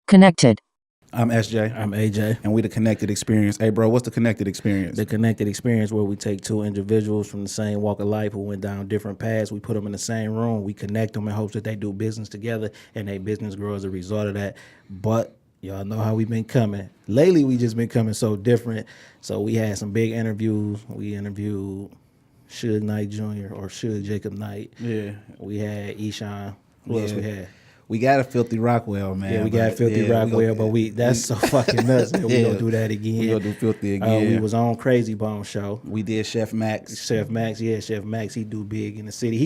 Connected. I'm SJ. I'm AJ. And we the Connected Experience. Hey, bro, what's the Connected Experience? The Connected Experience, where we take two individuals from the same walk of life who went down different paths. We put them in the same room. We connect them in hopes that they do business together and their business grow as a result of that. But y'all know how we've been coming. Lately, we just been coming so different. So we had some big interviews. We interviewed Suge Knight Jr. or Suge Jacob Knight. Yeah. We had Eshawn. Who else we had? We got a Filthy Rockwell, man. Yeah, we got Filthy Rockwell, but that's so fucking nuts that we gonna do that again. We gonna do Filthy again. We was on Crazy Bone Show. We did Chef Max. Chef Max, he do big in the city.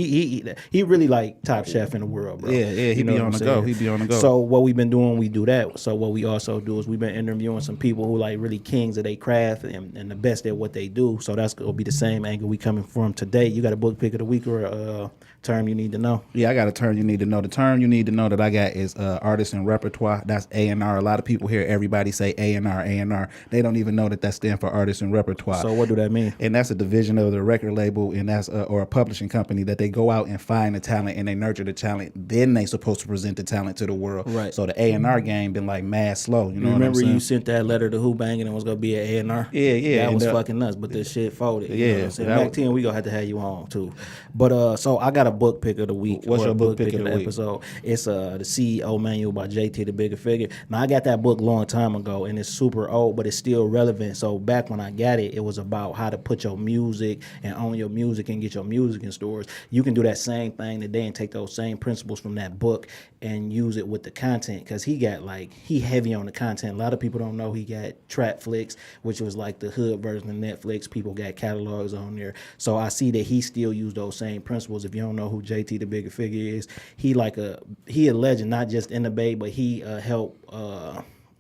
He really like top chef in the world, bro. Yeah, he be on the go. He be on the go. So what we've been doing, we do that. So what we also do is we've been interviewing some people who like really kings of their craft and the best at what they do. So that's gonna be the same angle we coming from today. You got a book pick of the week or a term you need to know? Yeah, I got a term you need to know. The term you need to know that I got is artist and repertoire. That's A&R. A lot of people hear everybody say A&R, A&R. They don't even know that stands for artist and repertoire. So what do that mean? And that's a division of the record label, and that's or a publishing company that they go out and find the talent and they nurture the talent. Then they supposed to present the talent to the world. Right. So the A&R game been like mad slow. You know Remember what I'm saying? you sent that letter to Who Banging and it was gonna be an A&R? Yeah. That was fucking nuts, but this shit folded. Yeah. You know what I'm saying? Back 10, we gonna have to have you on too. But so I got a book pick of the week. What's your book pick of the week? Episode. It's the CEO Manual by JT the Bigger Figure. Now I got that book a long time ago and it's super old, but it's still relevant. So back when I got it, it was about how to put your music and own your music and get your music in stores. You can do that same thing today and take those same principles from that book and use it with the content, because he heavy on the content. A lot of people don't know he got Trapflix, which was like the hood version of Netflix. People got catalogs on there. So I see that he still used those same principles. If you don't know who JT the Bigger Figure is, he a legend, not just in the Bay, but he helped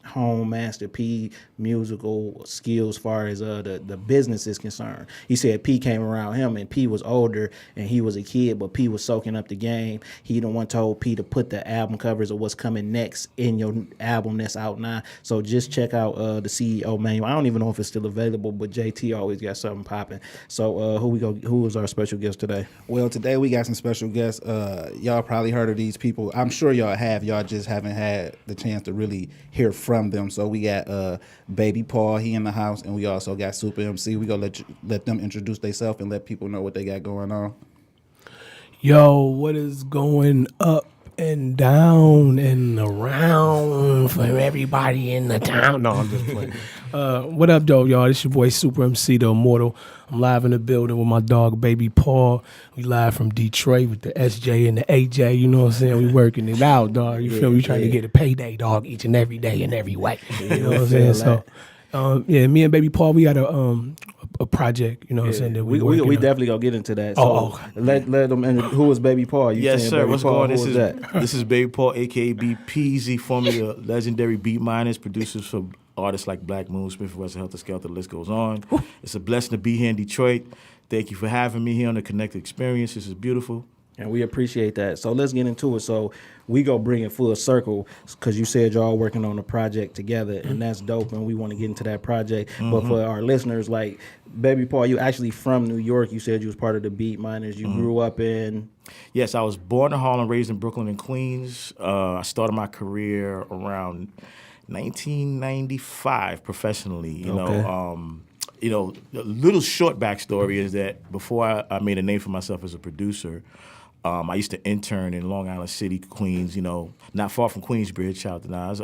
hone Master P musical skills as far as the business is concerned. He said P came around him and P was older and he was a kid, but P was soaking up the game. He the one told P to put the album covers of what's coming next in your album that's out now. So just check out the CEO Manual. I don't even know if it's still available, but JT always got something popping. So who is our special guest today? Well, today we got some special guests. Y'all probably heard of these people. I'm sure y'all have. Y'all just haven't had the chance to really hear from them. So we got Baby Paul, he in the house, and we also got Supa Emcee. We gonna let them introduce themselves and let people know what they got going on. Yo, what is going up and down and around for everybody in the town? No, I'm just playing. What up, though, y'all? This your boy Supa Emcee, the Immortal. I'm live in the building with my dog, Baby Paul. We live from Detroit with the SJ and the AJ. You know what I'm saying? We working it out, dog. You feel me? We trying to get a payday, dog, each and every day in every way. You know what I'm saying? So, me and Baby Paul, we got a project, you know what I'm saying? That we definitely gonna get into that. So let them. Who was Baby Paul? Yes, sir. What's going on? This This is Baby Paul, aka BpZy, formerly a legendary beat miners, producers for artists like Black Moon, Smith & Wesson, Helter Skelter, the list goes on. It's a blessing to be here in Detroit. Thank you for having me here on the Connected Experience. This is beautiful. And we appreciate that. So let's get into it. So we go bring it full circle, because you said y'all working on a project together, and that's dope, and we want to get into that project. But for our listeners, like Baby Paul, you actually from New York. You said you was part of the Beat Miners. You grew up in... Yes, I was born in Harlem, raised in Brooklyn and Queens. I started my career around 1995 professionally. You know, a little short backstory is that before I made a name for myself as a producer, I used to intern in Long Island City, Queens, you know, not far from Queensbridge, shout out to Nas,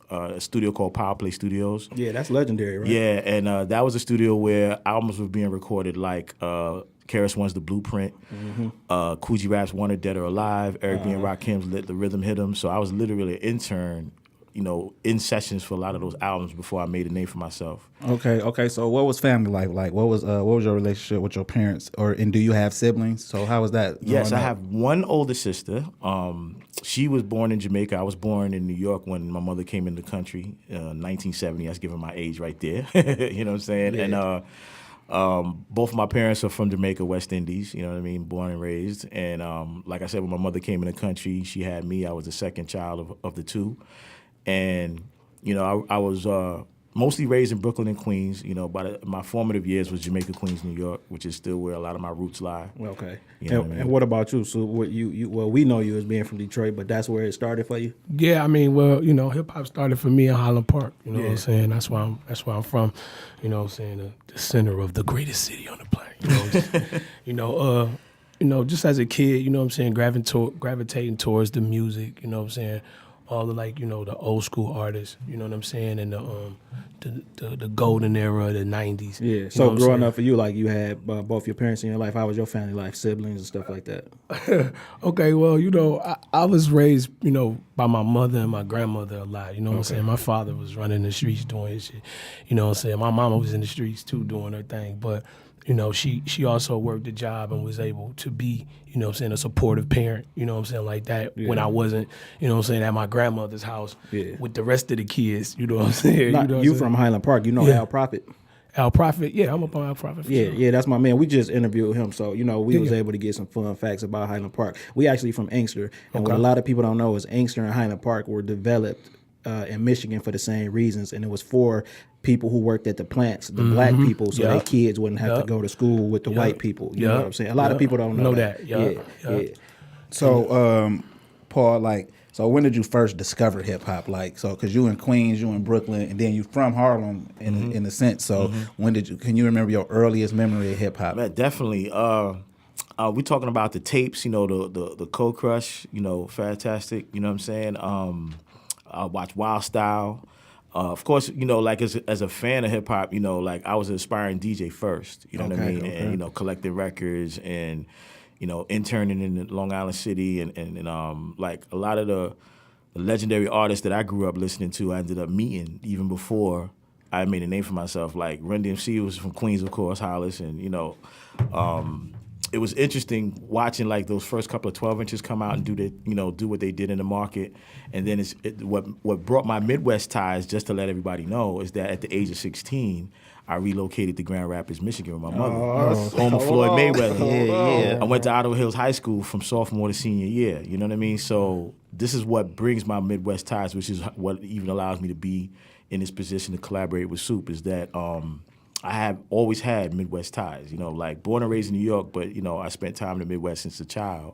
a studio called Power Play Studios. Yeah, that's legendary, right? Yeah, and that was a studio where albums were being recorded like Karis One's The Blueprint, Coogee Rap's Wanted Dead or Alive, Eric B. and Rakim's Let the Rhythm Hit 'Em. So I was literally an intern, you know, in sessions for a lot of those albums before I made a name for myself. Okay. So what was family life like? What was your relationship with your parents, and do you have siblings? So how was that? Yes, I have one older sister. She was born in Jamaica. I was born in New York when my mother came in the country, 1970. That's giving my age right there. You know what I'm saying? Yeah. And both of my parents are from Jamaica, West Indies. You know what I mean? Born and raised. And like I said, when my mother came in the country, she had me. I was the second child of the two. And, you know, I was mostly raised in Brooklyn and Queens. You know, but my formative years was Jamaica, Queens, New York, which is still where a lot of my roots lie. Okay. You know and, what I mean? and what about you? So what you well, we know you as being from Detroit, but that's where it started for you? Yeah, I mean, well, you know, hip hop started for me in Highland Park. You know what Yeah. I'm saying? That's why I'm from. You know what I'm saying? The center of the greatest city on the planet. You know, just as a kid, you know what I'm saying, gravitating towards the music. You know what I'm saying? All the like, you know, the old school artists. You know what I'm saying? And the golden era of the '90s. Yeah. You know So what I'm growing saying? up for you, like you had both your parents in your life. How was your family life, siblings and stuff like that? Okay, well, you know, I was raised, you know, by my mother and my grandmother a lot. You know what I'm saying? My father was running the streets doing his shit. You know what I'm saying? My mama was in the streets too doing her thing. But, you know, she also worked a job and was able to be, you know what I'm saying, a supportive parent, you know what I'm saying, like that when I wasn't, you know what I'm saying, at my grandmother's house with the rest of the kids, you know what I'm saying? Not, you know what you I'm saying? from Highland Park, you know Yeah. Al Prophet. Al Prophet, yeah, I'm up on Al Prophet for Yeah, sure. yeah, that's my man. We just interviewed him, so you know we was able to get some fun facts about Highland Park. We actually from Inkster, and what a lot of people don't know is Inkster and Highland Park were developed in Michigan for the same reasons, and it was for people who worked at the plants, the black people, so their kids wouldn't have to go to school with the white people. You know what I'm saying? A lot of people don't know that. Yeah. So, Paul, like, so when did you first discover hip hop? Like, so because you in Queens, you in Brooklyn, and then you from Harlem in a sense. So when did you? Can you remember your earliest memory of hip hop? Man, definitely. We talking about the tapes, you know, the Cold Crush, you know, fantastic. You know what I'm saying? I watch Wild Style. Of course, you know, like as a fan of hip hop, you know, like I was an aspiring DJ first. You know what I mean? And you know, collecting records and you know, interning in Long Island City and like a lot of the legendary artists that I grew up listening to, I ended up meeting even before I made a name for myself. Like Run DMC was from Queens, of course, Hollis, and you know, it was interesting watching like those first couple of 12 inches come out and do what they did in the market. And then what brought my Midwest ties, just to let everybody know, is that at the age of 16, I relocated to Grand Rapids, Michigan with my mother, home of Floyd Mayweather. I went to Ottawa Hills High School from sophomore to senior year. You know what I mean? So this is what brings my Midwest ties, which is what even allows me to be in this position to collaborate with Soup, is that I have always had Midwest ties. You know, like born and raised in New York, but you know, I spent time in the Midwest since a child.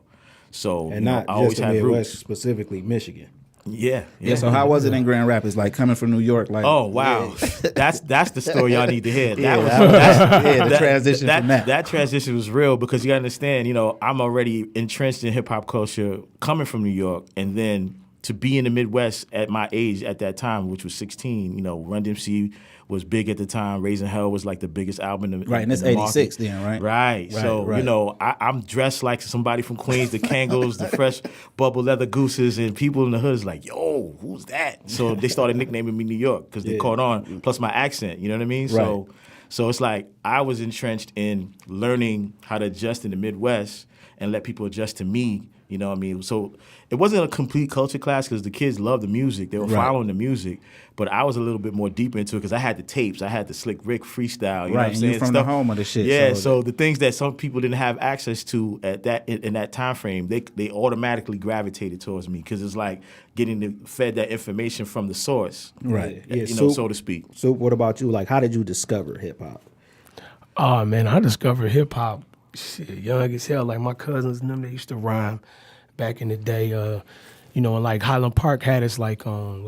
So And you know, not I always just the had Midwest, roots. specifically Michigan. Yeah. Yeah. So how was it in Grand Rapids? Like coming from New York? Like, Oh wow, that's the story y'all need to hear. The transition from that. That transition was real because you understand. You know, I'm already entrenched in hip hop culture, coming from New York, and then to be in the Midwest at my age at that time, which was 16. You know, Run DMC was big at the time. Raising Hell was like the biggest album in Right, and it's in the market. 86 then, right? Right. So, right. you know, I'm dressed like somebody from Queens, the Kangos, the fresh bubble leather gooses, and people in the hood is like, yo, who's that? So they started nicknaming me New York because they caught on, plus my accent, you know what I mean? Right. So it's like I was entrenched in learning how to adjust in the Midwest and let people adjust to me, you know what I mean? So it wasn't a complete culture class because the kids loved the music. They were following the music. But I was a little bit more deep into it because I had the tapes. I had the Slick Rick freestyle. You know what I'm and saying? you from the home of the shit. Yeah, so the things that some people didn't have access to at that in that time frame, they automatically gravitated towards me because it's like fed that information from the source. Right. Yeah, you know, so to speak. So what about you? Like, how did you discover hip hop? Oh man, I discovered hip hop young as hell. Like my cousins and them, they used to rhyme back in the day. You know, and like Highland Park had its like own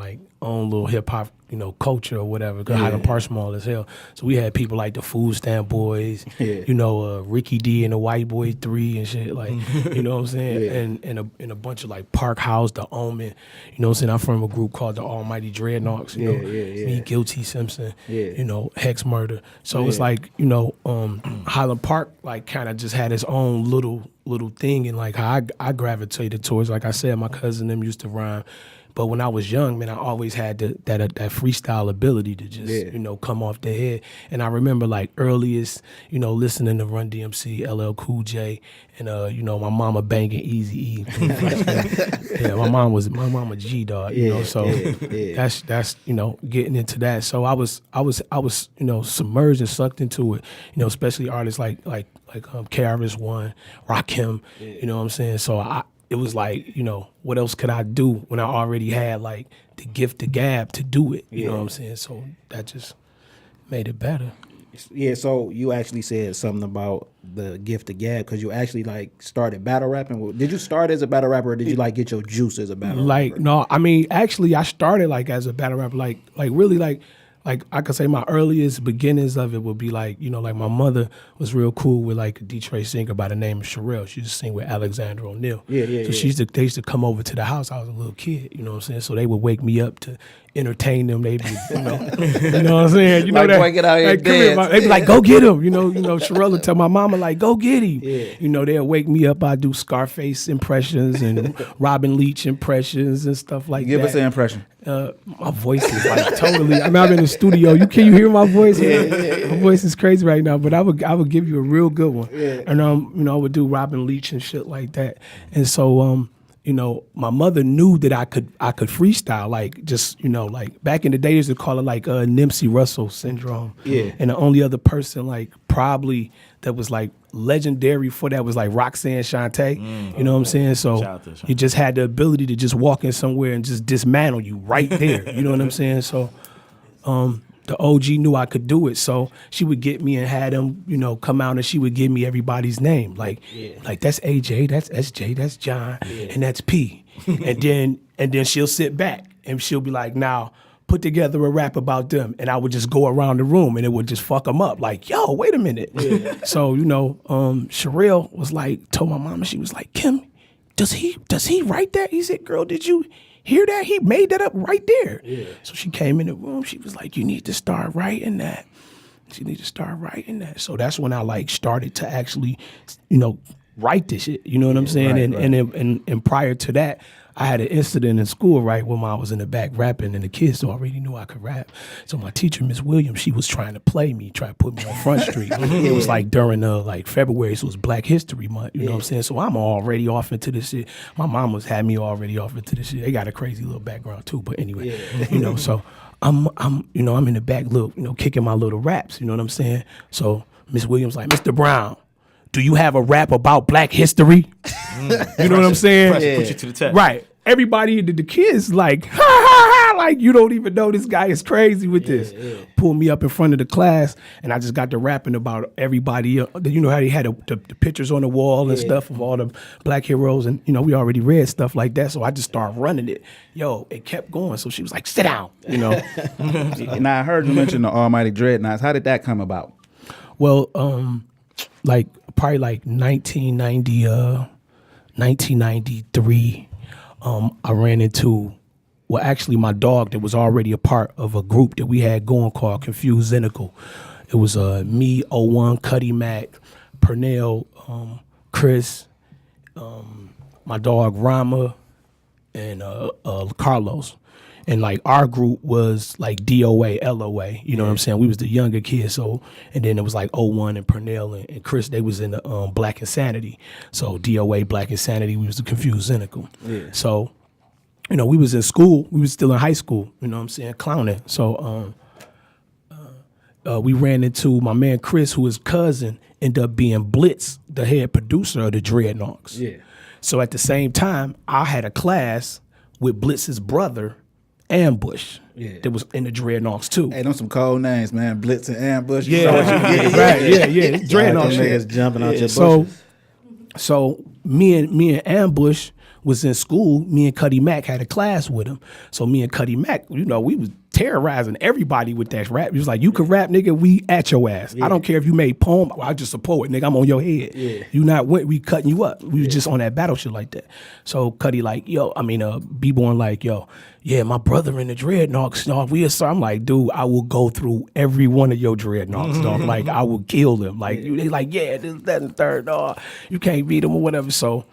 little hip hop, you know, culture or whatever. Cause Highland Park small as hell, so we had people like the Food Stamp Boys, you know, Ricky D and the White Boy 3 and shit. Like, you know what I'm saying? And a bunch of like Park House, The Omen. You know what I'm saying? I'm from a group called the Almighty Dreadnoughts. You know, me, Guilty Simpson. You know, Hex Murder. So it's like, you know, Highland Park like kind of just had its own little thing, and like how I gravitated towards. Like I said, my cousin them used to rhyme. But when I was young, man, I always had that freestyle ability to just, you know, come off the head. And I remember like earliest, you know, listening to Run DMC, LL Cool J, and you know, my mama banging Easy E. Yeah, my mama G dog, you know. So that's you know, getting into that. So I was you know, submerged and sucked into it. You know, especially artists like KRS-One, Rakim. You know what I'm saying? So it was like, you know, what else could I do when I already had like the gift, the gab to do it? You know what I'm saying? So that just made it better. Yeah, so you actually said something about the gift of gab because you actually like started battle rapping. Did you start as a battle rapper or did you like get your juice as a battle Like, rapper? no, I mean, actually, I started like as a battle rapper, like really like I could say my earliest beginnings of it would be like, you know, like my mother was real cool with like a Detroit singer by the name of Sherelle. She used to sing with Alexandra O'Neal. Yeah. So they used to come over to the house. I was a little kid, you know what I'm saying? So they would wake me up to entertain them. They'd be, you know what I'm saying? You know Like, that, boy, get out here like, and come here, dance. they'd be like, go get him. You know, Sherelle would tell my mama like, go get him. Yeah. You know, they'll wake me up. I do Scarface impressions and Robin Leach impressions and stuff like Give that. us an impression. My voice is like totally. I mean, I'm in the studio. Can you hear my voice? My voice is crazy right now, but I would give you a real good one. Yeah. And you know, I would do Robin Leach and shit like that. And so you know, my mother knew that I could freestyle, like just, you know, like back in the day they used to call it like Nipsey Russell syndrome. Yeah. And the only other person like probably that was like legendary for that was like Roxanne Shante. You know what I'm saying? So Shout out to Shante. you just had the ability to just walk in somewhere and just dismantle you right there. You know what I'm saying? So the OG knew I could do it. So she would get me and had them, you know, come out and she would give me everybody's name. Like that's AJ, that's SJ, that's John, and that's P. and then she'll sit back and she'll be like, now put together a rap about them. And I would just go around the room and it would just fuck them up. Like, yo, wait a minute. So, you know, Sherelle was like, told my mama, she was like, Kim, does he write that? He said, girl, did you hear that? He made that up right there. Yeah. So she came in the room. She was like, you need to start writing that. So that's when I like started to actually, you know, write this shit. You know what I'm saying? And prior to that, I had an incident in school, right, when I was in the back rapping and the kids already knew I could rap. So my teacher, Miss Williams, she was trying to play me, try to put me on Front Street. It was like during like February, so it was Black History Month, you know what I'm saying? So I'm already off into this shit. My mom had me already off into this shit. They got a crazy little background too, but anyway, you know, so I'm in the back, little, you know, kicking my little raps, you know what I'm saying? So Miss Williams like, Mr. Brown, do you have a rap about Black history? You know what I'm saying? Put you to the test. Right. Everybody, the kids like, ha, ha, ha, like, you don't even know this guy is crazy with this. Pulled me up in front of the class, and I just got to rapping about everybody. You know how they had the pictures on the wall and stuff of all the Black heroes, and, you know, we already read stuff like that, so I just started running it. Yo, it kept going, so she was like, sit down, you know. Now, I heard you mention the Almighty Dreadnoughts. How did that come about? Well, like, probably like 1993, I ran into, well, actually my dog that was already a part of a group that we had going called Confused Zenical. It was me, O1, Cuddy Mac, Pernell, Chris, my dog Rama, and Carlos. And like our group was like DOA, LOA, you know what I'm saying? We was the younger kids. So, and then it was like O1 and Pernell and Chris, they was in the Black Insanity. So DOA, Black Insanity, we was the Confused Zenical. Yeah. So, you know, we was in school, we was still in high school, you know what I'm saying, clowning. So we ran into my man Chris, who his cousin ended up being Blitz, the head producer of the Dreadnoughts. Yeah. So at the same time, I had a class with Blitz's brother, Ambush, that was in the Dreadnoughts too. Hey, them some cold names, man. Blitz and Ambush. Yeah, right, yeah. Dreadnoughts niggas jumping out your so, bushes. so me and Ambush was in school. Me and Cuddy Mac had a class with him. So me and Cuddy Mac, you know, we was terrorizing everybody with that rap. He was like, you can rap, nigga, we at your ass. I don't care if you made poem, I just support it, nigga, I'm on your head. You not, we cutting you up. We was just on that battle shit like that. So Cuddy like, B-Born like, yo, yeah, my brother in the Dreadnoughts, dog, I'm like, dude, I will go through every one of your Dreadnoughts, dog. Like, I will kill them. Like, they like, yeah, this, that, and the third, dog. You can't beat them or whatever. So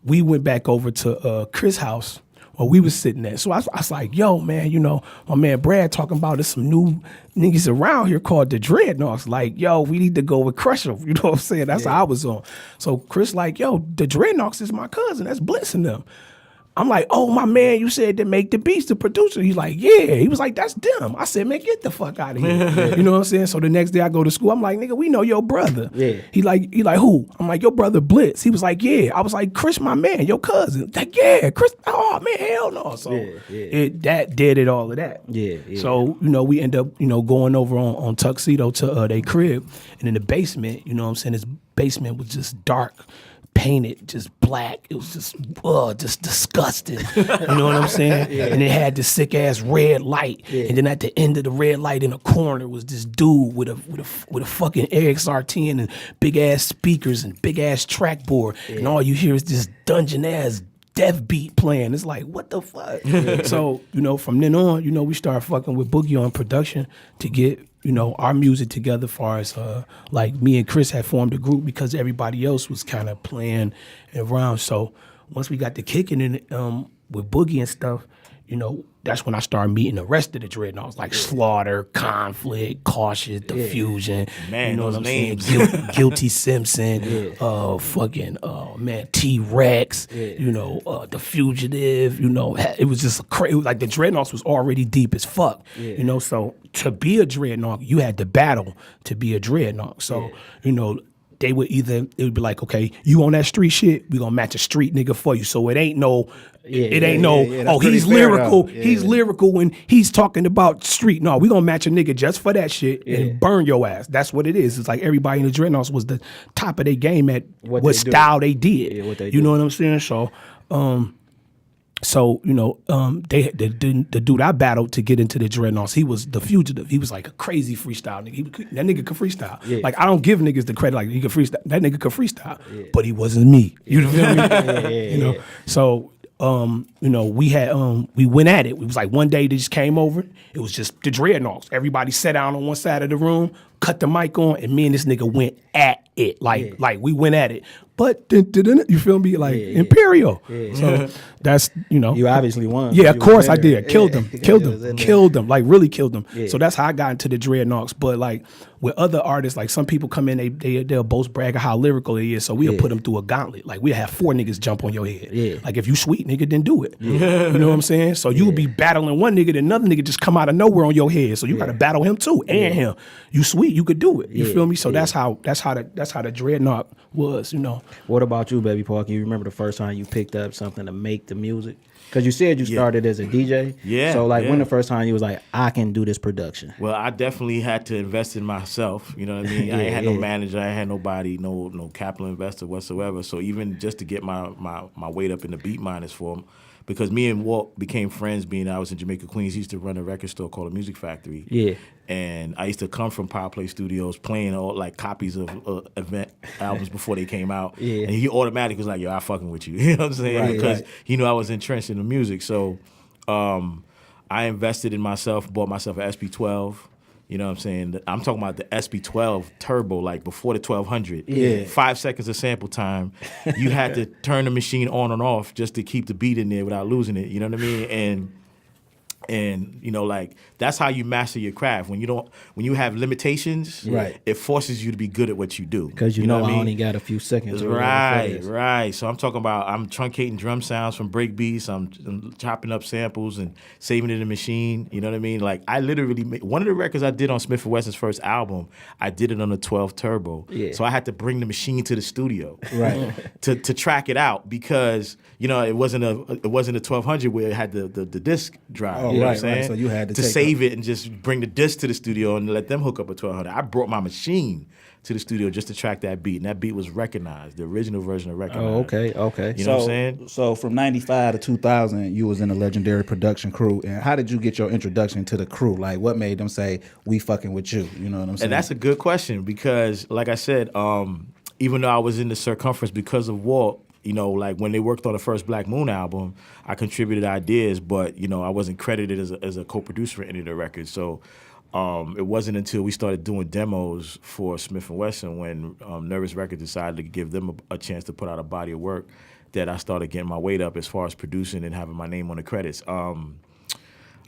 we went back over to Chris' house where we was sitting at. So I was like, yo, man, you know, my man Brad talking about there's some new niggas around here called the Dreadnoughts. Like, yo, we need to go with Crush 'em. You know what I'm saying? That's how I was on. So Chris like, yo, the Dreadnoughts is my cousin. That's Blitz and them. I'm like, oh, my man, you said to make the beats, the producer. He's like, yeah. He was like, that's them. I said, man, get the fuck out of here. You know what I'm saying? So the next day I go to school. I'm like, nigga, we know your brother. Yeah. He like, who? I'm like, your brother Blitz. He was like, yeah. I was like, Chris, my man, your cousin. Like, yeah, Chris. Oh, man, hell no. So that did it, all of that. Yeah. So, we end up, going over on Tuxedo to their crib. And in the basement, you know what I'm saying, his basement was just dark, painted just black. It was just disgusting. You know what I'm saying? And it had this sick ass red light. And then at the end of the red light in the corner was this dude with a fucking XR10 and big ass speakers and big ass track board. And all you hear is this dungeon ass death beat playing. It's like, what the fuck? So, from then on, we started fucking with Boogie on production to get our music together, as far as like me and Chris had formed a group because everybody else was kind of playing around. So once we got the kicking in with Boogie and stuff, that's when I started meeting the rest of the Dreadnoughts, like Slaughter, Conflict, Cautious, Diffusion. Man, you know those what I'm names. saying? Guilty Simpson, T-Rex, The Fugitive, it was just crazy. Like the Dreadnoughts was already deep as fuck, so to be a Dreadnought, you had to battle to be a Dreadnought. So, it would be like, okay, you on that street shit, we gonna match a street nigga for you. So it ain't no, he's lyrical. He's lyrical when he's talking about street. No, we gonna match a nigga just for that shit and burn your ass. That's what it is. It's like everybody in the Dreadnoughts was the top of their game at what style they did. Yeah, what they you know what I'm saying? So, the dude I battled to get into the Dreadnoughts, he was the Fugitive. He was like a crazy freestyle nigga. That nigga could freestyle. Yeah. Like, I don't give niggas the credit, like he could freestyle. That nigga could freestyle, but he wasn't me. You feel me? So, we went at it. It was like one day they just came over. It was just the Dreadnoughts. Everybody sat down on one side of the room, cut the mic on, and me and this nigga went at it. Like we went at it. But you feel me? Like Imperial. So that's You obviously won. Yeah, of course I did. Killed them. Like really killed them. Yeah. So that's how I got into the Dreadnoughts. But like with other artists, like some people come in, they'll boast brag of how lyrical they is. So we'll put them through a gauntlet. Like we'll have 4 niggas jump on your head. Yeah. Like if you sweet nigga, then do it. Yeah. You know what I'm saying? So you would be battling one nigga, then another nigga just come out of nowhere on your head. So you gotta battle him too and him. You sweet, you could do it. You feel me? So that's how the Dreadnought was. What about you, Baby Paul? Can you remember the first time you picked up something to make the music? Because you said you started as a DJ. Yeah. So when the first time you was like, I can do this production? Well, I definitely had to invest in myself. You know what I mean? I ain't had no manager. I ain't had nobody, no capital investor whatsoever. So even just to get my weight up in the beat miners for him, because me and Walt became friends being I was in Jamaica, Queens. He used to run a record store called a Music Factory. Yeah. And I used to come from Power Play Studios playing all like copies of event albums before they came out. Yeah. And he automatically was like, yo, I'm fucking with you. You know what I'm saying? Right, because he knew I was entrenched in the music. So I invested in myself, bought myself an SP12. You know what I'm saying? I'm talking about the SP12 Turbo, like before the 1200. Yeah. 5 seconds of sample time. You had to turn the machine on and off just to keep the beat in there without losing it. You know what I mean? And like that's how you master your craft. When you have limitations, it forces you to be good at what you do. Because you know I only got a few seconds. Right. So I'm talking about I'm truncating drum sounds from break beats. I'm chopping up samples and saving it in the machine. You know what I mean? Like I literally one of the records I did on Smith & Wesson's first album, I did it on a 12 Turbo. Yeah. So I had to bring the machine to the studio, to track it out because it wasn't a 1200 where it had the disc drive. Oh, you know what I'm saying? Right. So you had to save it and just bring the disc to the studio and let them hook up a 1200. I brought my machine to the studio just to track that beat, and that beat was recognized, the original version of recognized. Oh, okay. You know what I'm saying? So from 95 to 2000, you was in a legendary production crew, and how did you get your introduction to the crew? Like, what made them say, we fucking with you? You know what I'm saying? And that's a good question because, like I said, even though I was in the circumference because of Walt, like when they worked on the first Black Moon album, I contributed ideas, but, I wasn't credited as a co-producer for any of the records. So it wasn't until we started doing demos for Smith & Wesson when Nervous Records decided to give them a chance to put out a body of work that I started getting my weight up as far as producing and having my name on the credits.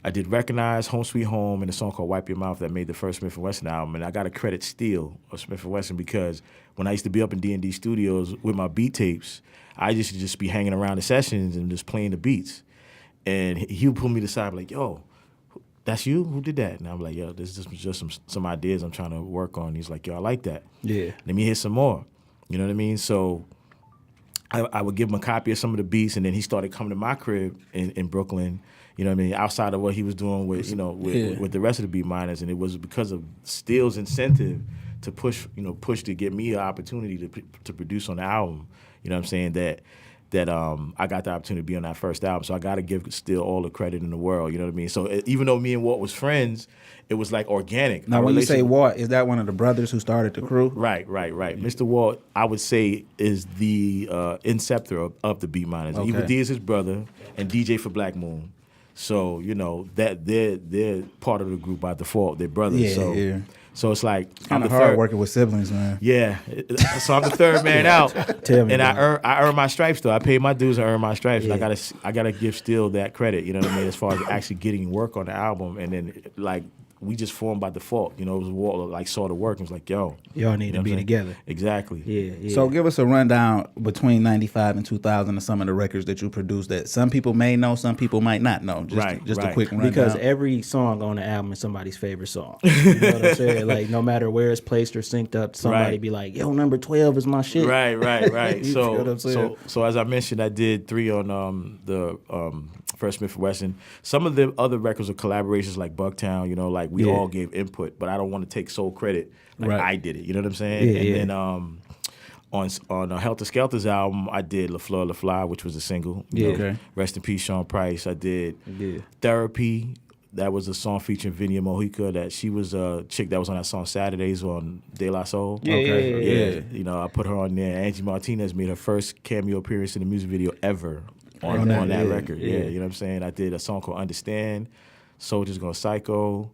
I did Recognize, Home Sweet Home, and a song called Wipe Your Mouth that made the first Smith & Wesson album. And I got a credit still of Smith & Wesson because when I used to be up in D&D studios with my beat tapes, I used to just be hanging around the sessions and just playing the beats. And he would pull me to the side like, yo, that's you? Who did that? And I'm like, yo, this is just some ideas I'm trying to work on. He's like, yo, I like that. Yeah. Let me hear some more. You know what I mean? So I would give him a copy of some of the beats, and then he started coming to my crib in Brooklyn. You know what I mean? Outside of what he was doing with with the rest of the beat miners, and it was because of Steele's incentive to push to get me an opportunity to produce on the album. You know what I'm saying? That I got the opportunity to be on that first album, so I got to give Steele all the credit in the world. You know what I mean? So even though me and Walt was friends, it was like organic. Now, when you say Walt, is that one of the brothers who started the crew? Right. Mr. Walt, I would say, is the inceptor of the beat miners. Okay. Eva D is his brother, and DJ for Black Moon. So that they're part of the group by default. They're brothers. Yeah. So it's like Kind of hard working with siblings, man. Yeah. So I'm the third man out. Tell me, and bro. I earn my stripes though. I paid my dues, I earned my stripes. Yeah. And I gotta give Steele that credit, you know what I mean, as far as actually getting work on the album. And then like we just formed by default. You know, it was Walt like saw the work and was like, yo. Y'all need to be together. Exactly. Yeah. So give us a rundown between 95 and 2000 of some of the records that you produced that some people may know, some people might not know. Just a quick rundown. Because every song on the album is somebody's favorite song. You know what I'm saying? Like, no matter where it's placed or synced up, somebody be like, yo, number 12 is my shit. Right. You feel what I'm saying? So as I mentioned, I did 3 on the first Smith & Wesson. Some of the other records are collaborations like Bucktown, you know, like we all gave input, but I don't want to take sole credit. Like I did it, you know what I'm saying? Then on Helter Skelter's album, I did La Fleur La Fly, which was a single. You know, Rest in Peace, Sean Price. I did Therapy. That was a song featuring Vinia Mojica. That she was a chick that was on that song Saturdays on De La Soul. Yeah. You know, I put her on there. Angie Martinez made her first cameo appearance in a music video ever on that record. Yeah, you know what I'm saying? I did a song called Understand, Soldiers Gone Psycho,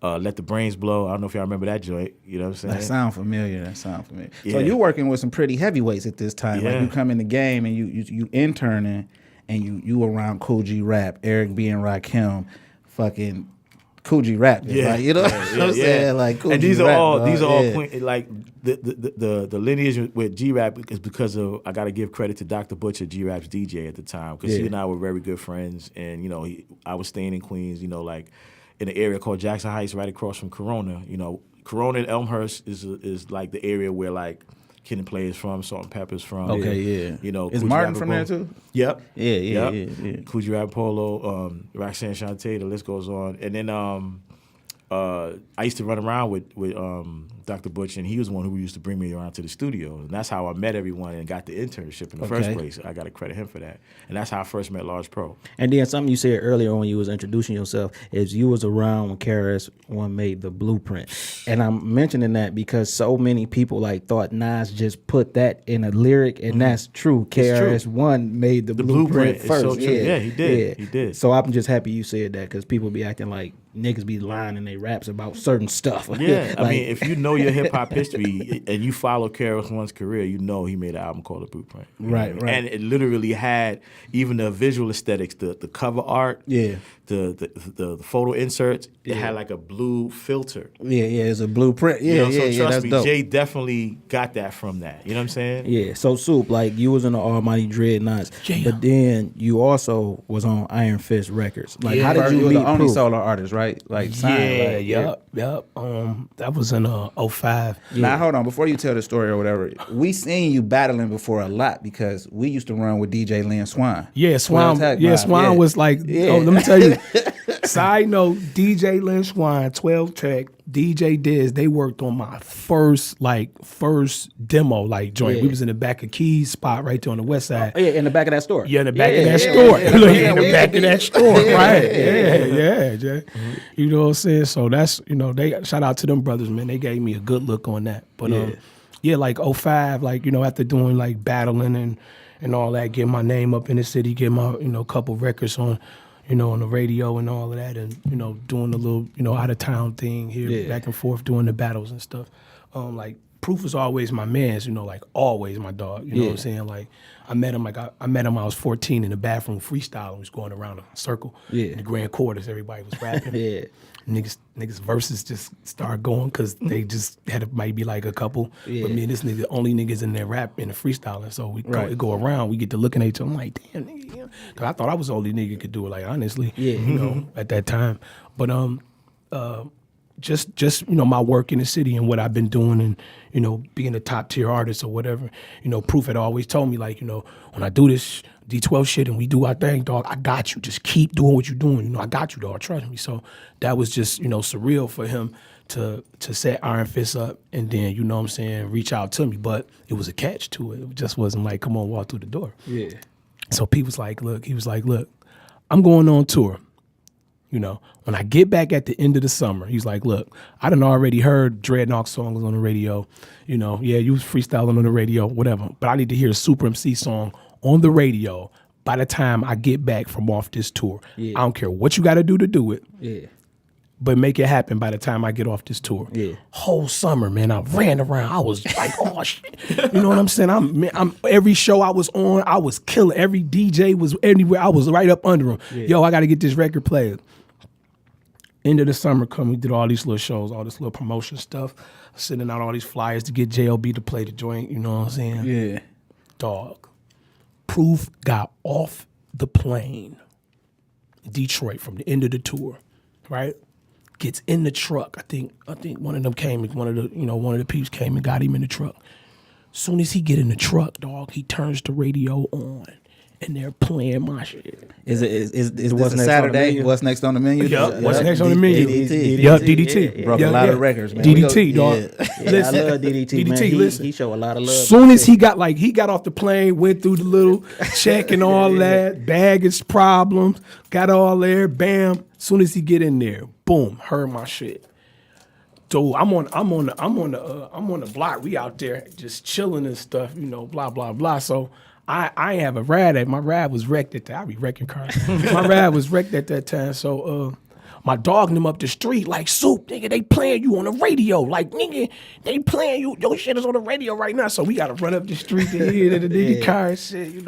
Let the Brains Blow. I don't know if y'all remember that joint. You know what I'm saying? That sound familiar. So Yeah. you're working with some pretty heavyweights at this time. Yeah. Like you come in the game and you interning and you around Cool G Rap, Eric B and Rakim, fucking Cool G Rap. Like, you know what I'm saying? Like Cool and G these are Rap, all dog. queen, like the lineage with G Rap is because of, I got to give credit to Dr. Butcher, G Rap's DJ at the time, because he and I were very good friends, and you know I was staying in Queens, you know, like in an area called Jackson Heights, right across from Corona. You know, Corona and Elmhurst is like the area where like Kid and Play is from, Salt and Pepper's from. Okay, yeah. You know, is Coogee Martin Rap from there too? Yep. Yeah. Coogee Rap Polo, Roxanne Shante, the list goes on. And then I used to run around with Dr. Butch, and he was the one who used to bring me around to the studio. And that's how I met everyone and got the internship in the first place. I got to credit him for that. And that's how I first met Large Pro. And then something you said earlier when you was introducing yourself is you was around when KRS-One made the Blueprint. And I'm mentioning that because so many people like thought Nas just put that in a lyric, and that's true. KRS-One made the Blueprint first. So true. Yeah, he did. He did. So I'm just happy you said that, because people be acting like niggas be lying in their raps about certain stuff. Yeah, like, I mean, if you know your hip hop history and you follow KRS-One's career, you know he made an album called The Blueprint. Right. And it literally had even the visual aesthetics, the cover art, the photo inserts. It had like a blue filter. It's a blueprint. So trust that's me, dope. Jay definitely got that from that. You know what I'm saying? Yeah, so Soup, like you was in the Almighty Dreadnoughts, but then you also was on Iron Fist Records. Like, how did you were meet the only Proof? solo artist, right? Like signed, Yup. That was in 05. Now hold on, before you tell the story or whatever, we seen you battling before a lot because we used to run with DJ Lynn Swan. Yeah, Swan. Swan was like, oh, let me tell you. Side note, DJ Lynn Swan, 12 track, DJ Diz, they worked on my first demo joint. We was in the back of Keys spot right there on the west side. Oh, yeah, in the back of that store. Yeah, in the back of that store. In the back of that store, right? Yeah, Jay. You know what I'm saying? So that's, they shout out to them brothers, man. They gave me a good look on that. But like 05, after doing like battling and all that, getting my name up in the city, getting my, couple records on, on the radio and all of that, and, doing the little, out of town thing here, back and forth, doing the battles and stuff. Proof was always my man's, like always my dog. You know what I'm saying? Like I met him when I was 14 in the bathroom freestyling. We was going around a circle in the Grand Quarters. Everybody was rapping. Niggas verses just started going because they just might be like a couple. But me and this nigga, the only niggas in there rap in the freestyling. So we go around, we get to looking at each other. I'm like, damn, nigga. Because I thought I was the only nigga could do it, like, honestly. At that time. But just my work in the city and what I've been doing and, being a top tier artist or whatever, Proof had always told me, like, when I do this D12 shit and we do our thing, dog, I got you. Just keep doing what you're doing. I got you, dog. Trust me. So that was just, surreal for him to set Iron Fist up and then, reach out to me. But it was a catch to it. It just wasn't like, come on, walk through the door. Yeah. So he was like, look, I'm going on tour. When I get back at the end of the summer, he's like, look, I done already heard Dreadnought songs on the radio. You was freestyling on the radio, whatever. But I need to hear a Supa Emcee song on the radio by the time I get back from off this tour. Yeah. I don't care what you got to do it. Yeah. But make it happen by the time I get off this tour. Yeah. Whole summer, man, I ran around. I was like, oh, shit. You know what I'm saying? I'm every show I was on, I was killing. Every DJ was anywhere. I was right up under him. Yeah. Yo, I got to get this record played. End of the summer come, we did all these little shows, all this little promotion stuff, sending out all these flyers to get JLB to play the joint, you know what I'm saying? Yeah. Dog. Proof got off the plane in Detroit from the end of the tour, right? Gets in the truck. I think one of them came, one of the peeps came and got him in the truck. Soon as he get in the truck, dog, he turns the radio on. And they're playing my shit. Is what's next Saturday? What's next on the menu? Yep. What's next on the menu? DDT. Yep, DDT. Broke a lot of records, man. DDT, dog. Listen, I love DDT, man. Listen. He show a lot of love. Soon as he got off the plane, went through the little check and all that, baggage problems, got all there, bam. Soon as he get in there, boom, heard my shit. So I'm on the block. We out there just chilling and stuff, blah blah blah. So. I have a rad. My rad was wrecked at that. I be wrecking cars. My rad was wrecked at that time. So my dog and them up the street like, Soup, nigga, they playing you on the radio. Like, nigga, they playing you. Your shit is on the radio right now. So we got to run up the street to hear the nigga car and shit,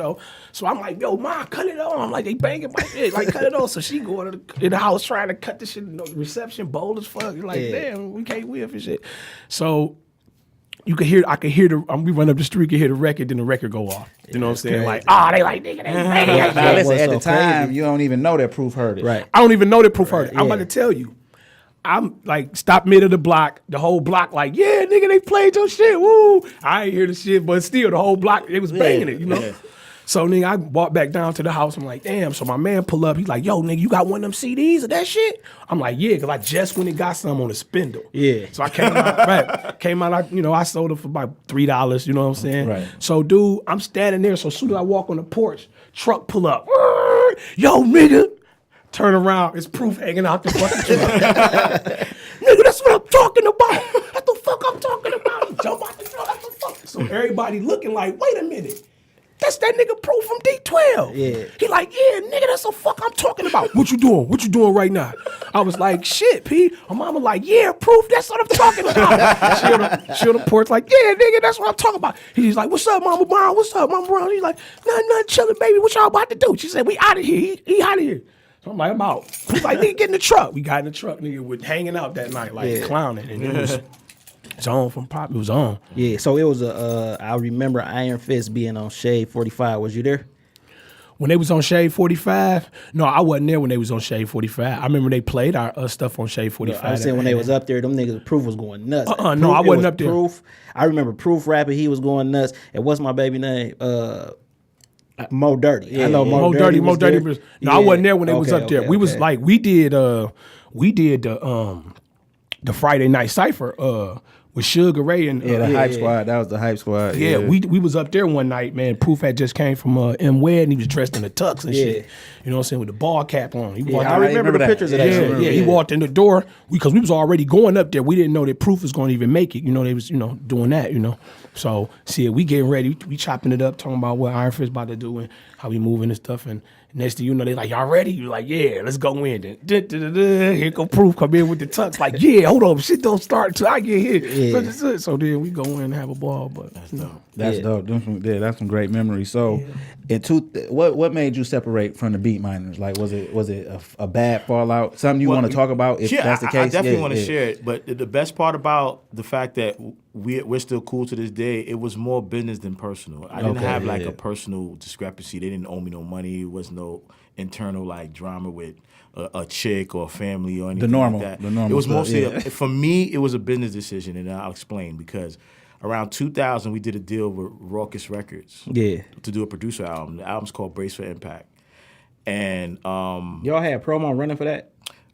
So I'm like, yo, Ma, cut it on. I'm like, they banging my shit. Like, cut it on. So she going in the house trying to cut the shit. Reception bold as fuck. Like, damn, we can't win for shit. So I could hear we run up the street, you hear the record, then the record go off. You know what I'm saying? Crazy. Like, they like, nigga, they banging. Now listen, at the so time, crazy. you don't even know that Proof heard it. Right. I don't even know that Proof heard it. I'm about to tell you. I'm like, stop mid of the block, the whole block like, yeah, nigga, they played your shit, woo. I ain't hear the shit, but still, the whole block, it was banging it, Yeah. So, nigga, I walked back down to the house. I'm like, damn. So my man pull up. He's like, yo, nigga, you got one of them CDs of that shit? I'm like, yeah, because I just went and got some on the spindle. Yeah. So I came out, I sold it for about $3, you know what I'm saying? Right. So, dude, I'm standing there. So as soon as I walk on the porch, truck pull up. Yo, nigga. Turn around, it's Proof hanging out the fucking truck. Nigga, that's what I'm talking about. What the fuck I'm talking about? He jump out the truck, what the fuck? So everybody looking like, wait a minute. That's that nigga Proof from D12. Yeah. He like, yeah, nigga, that's the fuck I'm talking about. What you doing? What you doing right now? I was like, shit, P. My mama like, yeah, Proof, that's what I'm talking about. she on the porch like, yeah, nigga, that's what I'm talking about. He's like, what's up, Mama Brown? What's up, Mama Brown? He's like, nothing, chilling, baby. What y'all about to do? She said, we out of here. He out of here. So I'm like, I'm out. He's like, nigga, get in the truck. We got in the truck, nigga, with hanging out that night, like clowning. And it was on from Pop. It was on. Yeah, so it was I remember Iron Fist being on Shade 45. Was you there? When they was on Shade 45? No, I wasn't there when they was on Shade 45. I remember they played our stuff on Shade 45. I said when they was up there, them niggas, Proof was going nuts. No, I wasn't up there. Proof. I remember Proof rapping. He was going nuts. And what's my baby name? Mo Dirty. Yeah. I know Mo Dirty. No, I wasn't there when they was up there. We was like, we did the Friday Night Cypher with Sugar Ray and the Hype Squad. That was the Hype Squad. Yeah, we was up there one night, man. Proof had just came from M Wed and he was dressed in the tux and shit. You know what I'm saying, with the ball cap on. I remember the pictures of that. He walked in the door because we was already going up there. We didn't know that Proof was going to even make it. They was doing that. So see, we getting ready. We chopping it up, talking about what Iron Fist about to do and how we moving and stuff. And Next thing you know, they like, y'all ready? You like, yeah, let's go in. Then here go Proof come in with the tux. Like, yeah, hold on, shit don't start until I get here. Yeah. So then we go in and have a ball. But That's dope. That's dope. That's some great memories. So, what made you separate from the Beat Miners? Like, was it a bad fallout? Something you want to talk about? If that's the case, I definitely want to share it. But the best part about the fact that we're still cool to this day, it was more business than personal. I didn't have like a personal discrepancy. They didn't owe me no money. It was no internal like drama with a chick or a family or anything like that. The normal. It was stuff, mostly for me. It was a business decision, and I'll explain because. Around 2000, we did a deal with Raucous Records to do a producer album. The album's called Brace for Impact. And y'all had promo running for that?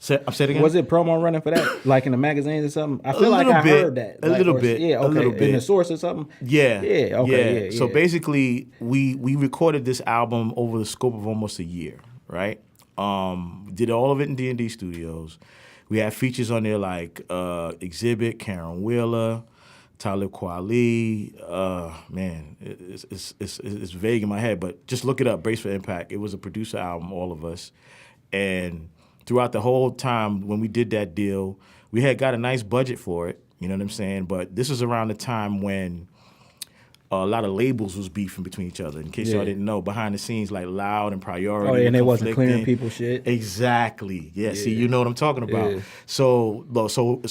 I'm saying again? Was it promo running for that, like in the magazines or something? I feel like I heard that. A little bit. Yeah, okay. A little bit. In the source or something? Yeah. Yeah, okay. Yeah. So basically, we recorded this album over the scope of almost a year, right? Did all of it in D&D Studios. We had features on there like Exhibit, Karen Wheeler, Talib Kweli, man, it's vague in my head, but just look it up, Brace for Impact. It was a producer album, all of us. And throughout the whole time when we did that deal, we had got a nice budget for it, you know what I'm saying? But this was around the time when a lot of labels was beefing between each other. In case y'all didn't know, behind the scenes, like Loud and Priority. Oh, yeah, and they wasn't clearing people shit. Exactly. Yeah. See, you know what I'm talking about. Yeah. So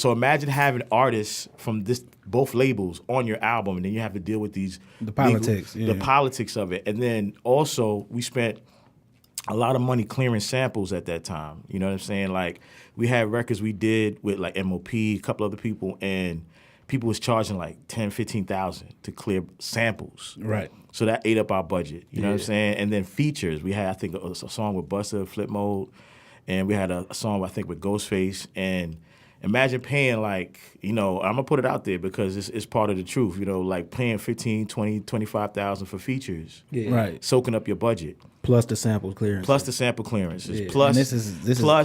imagine having artists from both labels on your album, and then you have to deal with the politics of it. And then also we spent a lot of money clearing samples at that time. You know what I'm saying? Like we had records we did with like MOP, a couple other people, and people was charging like 10, 15,000 to clear samples. Right. So that ate up our budget. You know what I'm saying? And then features. We had, I think, a song with Busta, Flip Mode, and we had a song, I think, with Ghostface. And imagine paying like, I'm going to put it out there because it's part of the truth, like paying 15, 20, 25,000 for features. Yeah. Right. Soaking up your budget. Plus the sample clearance. Yeah. Plus,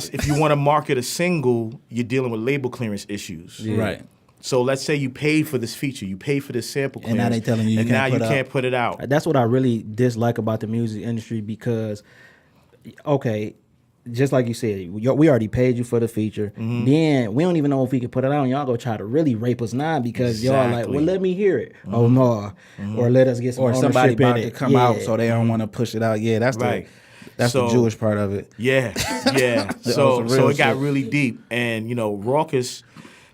if you want to market a single, you're dealing with label clearance issues. Yeah. Right. So let's say you paid for this feature, you paid for this sample clearance, and now they telling you can't put it out. That's what I really dislike about the music industry because, okay, just like you said, we already paid you for the feature. Mm-hmm. Then we don't even know if we can put it out. And y'all go try to really rape us now because y'all like, well, let me hear it. Mm-hmm. Oh no, or let us get some ownership somebody in about it. to come out, so they don't want to push it out. Yeah, that's right. That's the Jewish part of it. Yeah. so it got really deep, and Raucous,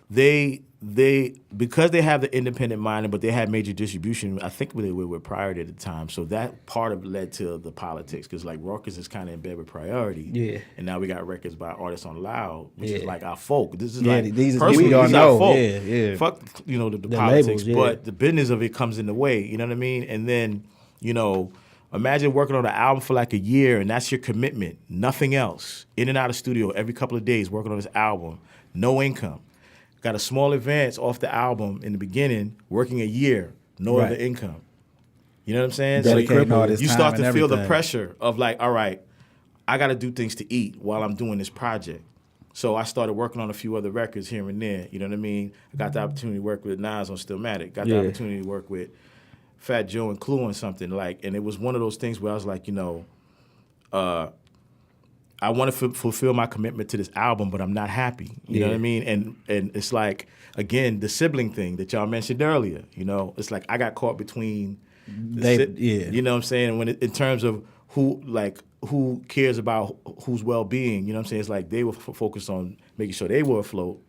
they because they have the independent mind, but they had major distribution. I think they were with Priority at the time, so that part of it led to the politics because like Raucous is kind of in bed with Priority, and now we got records by artists on Loud, which is like our folk. This is like these personally, all these know. Our folk. Yeah. Fuck, the politics, labels, but the business of it comes in the way. You know what I mean? And then imagine working on an album for like a year, and that's your commitment. Nothing else. In and out of studio every couple of days, working on this album. No income. Got a small advance off the album in the beginning, working a year, no other income. You know what I'm saying? So you start to feel the pressure of like, all right, I got to do things to eat while I'm doing this project. So I started working on a few other records here and there. You know what I mean? I got the opportunity to work with Nas on Stillmatic. Got the opportunity to work with Fat Joe and Clue on something and it was one of those things where I was like, I want to fulfill my commitment to this album, but I'm not happy. You know what I mean? And it's like, again, the sibling thing that y'all mentioned earlier. It's like I got caught between. You know what I'm saying? When in terms of who cares about whose well-being. You know what I'm saying? It's like they were focused on making sure they were afloat,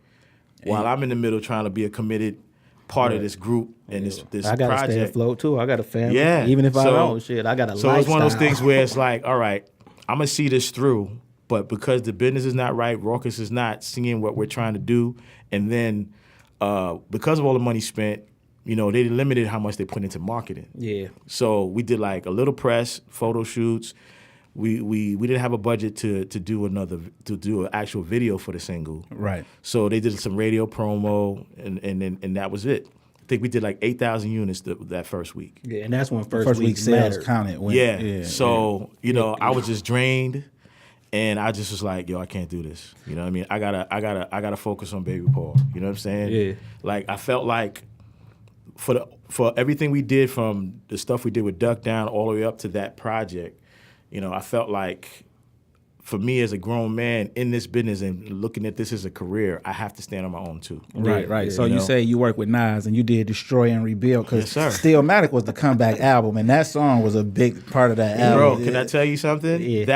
while I'm in the middle trying to be a committed part of this group and this I gotta project. stay afloat too. I got a family. Yeah. Even if I don't, I got a So lifestyle. it's one of those things where it's like, all right, I'm gonna see this through, but because the business is not right, Raucous is not seeing what we're trying to do, and then because of all the money spent, they limited how much they put into marketing. Yeah. So we did like a little press, photo shoots. We didn't have a budget to do an actual video for the single. Right. So they did some radio promo and that was it. I think we did like 8,000 units that first week. Yeah, and that's when first week sales counted. So I was just drained, and I just was like, yo, I can't do this. You know what I mean? I gotta focus on Baby Paul. You know what I'm saying? Yeah. Like I felt like for everything we did, from the stuff we did with Duck Down all the way up to that project, I felt like for me as a grown man in this business and looking at this as a career, I have to stand on my own too. Right. So you say you work with Nas and you did Destroy and Rebuild because Yes, sir. Stillmatic was the comeback album, and that song was a big part of that album. Bro, can I tell you something? Yeah.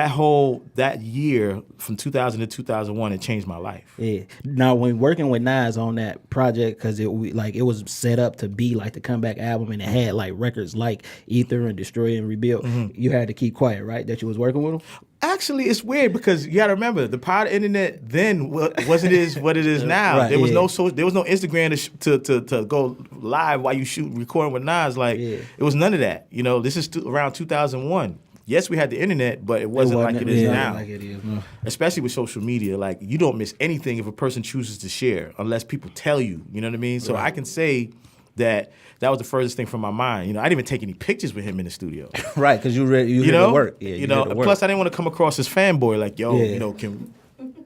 That year from 2000 to 2001, it changed my life. Yeah. Now, when working with Nas on that project, because it was set up to be like the comeback album, and it had like records like Ether and Destroy and Rebuild, you had to keep quiet, right? That you was working with him. Actually, it's weird because you got to remember the power of the internet then wasn't what it is now. Right, there was yeah. there was no Instagram to go live while you recording with Nas. Like Yeah. it was none of that. This is around 2001. Yes, we had the internet, but it wasn't like it is now. Like it is now. Especially with social media, like you don't miss anything if a person chooses to share, unless people tell you. You know what I mean? So I can say that was the furthest thing from my mind. I didn't even take any pictures with him in the studio. Right, because you here to work. Yeah, you here to work. Plus I didn't want to come across as fanboy, like, yo, Yeah. Can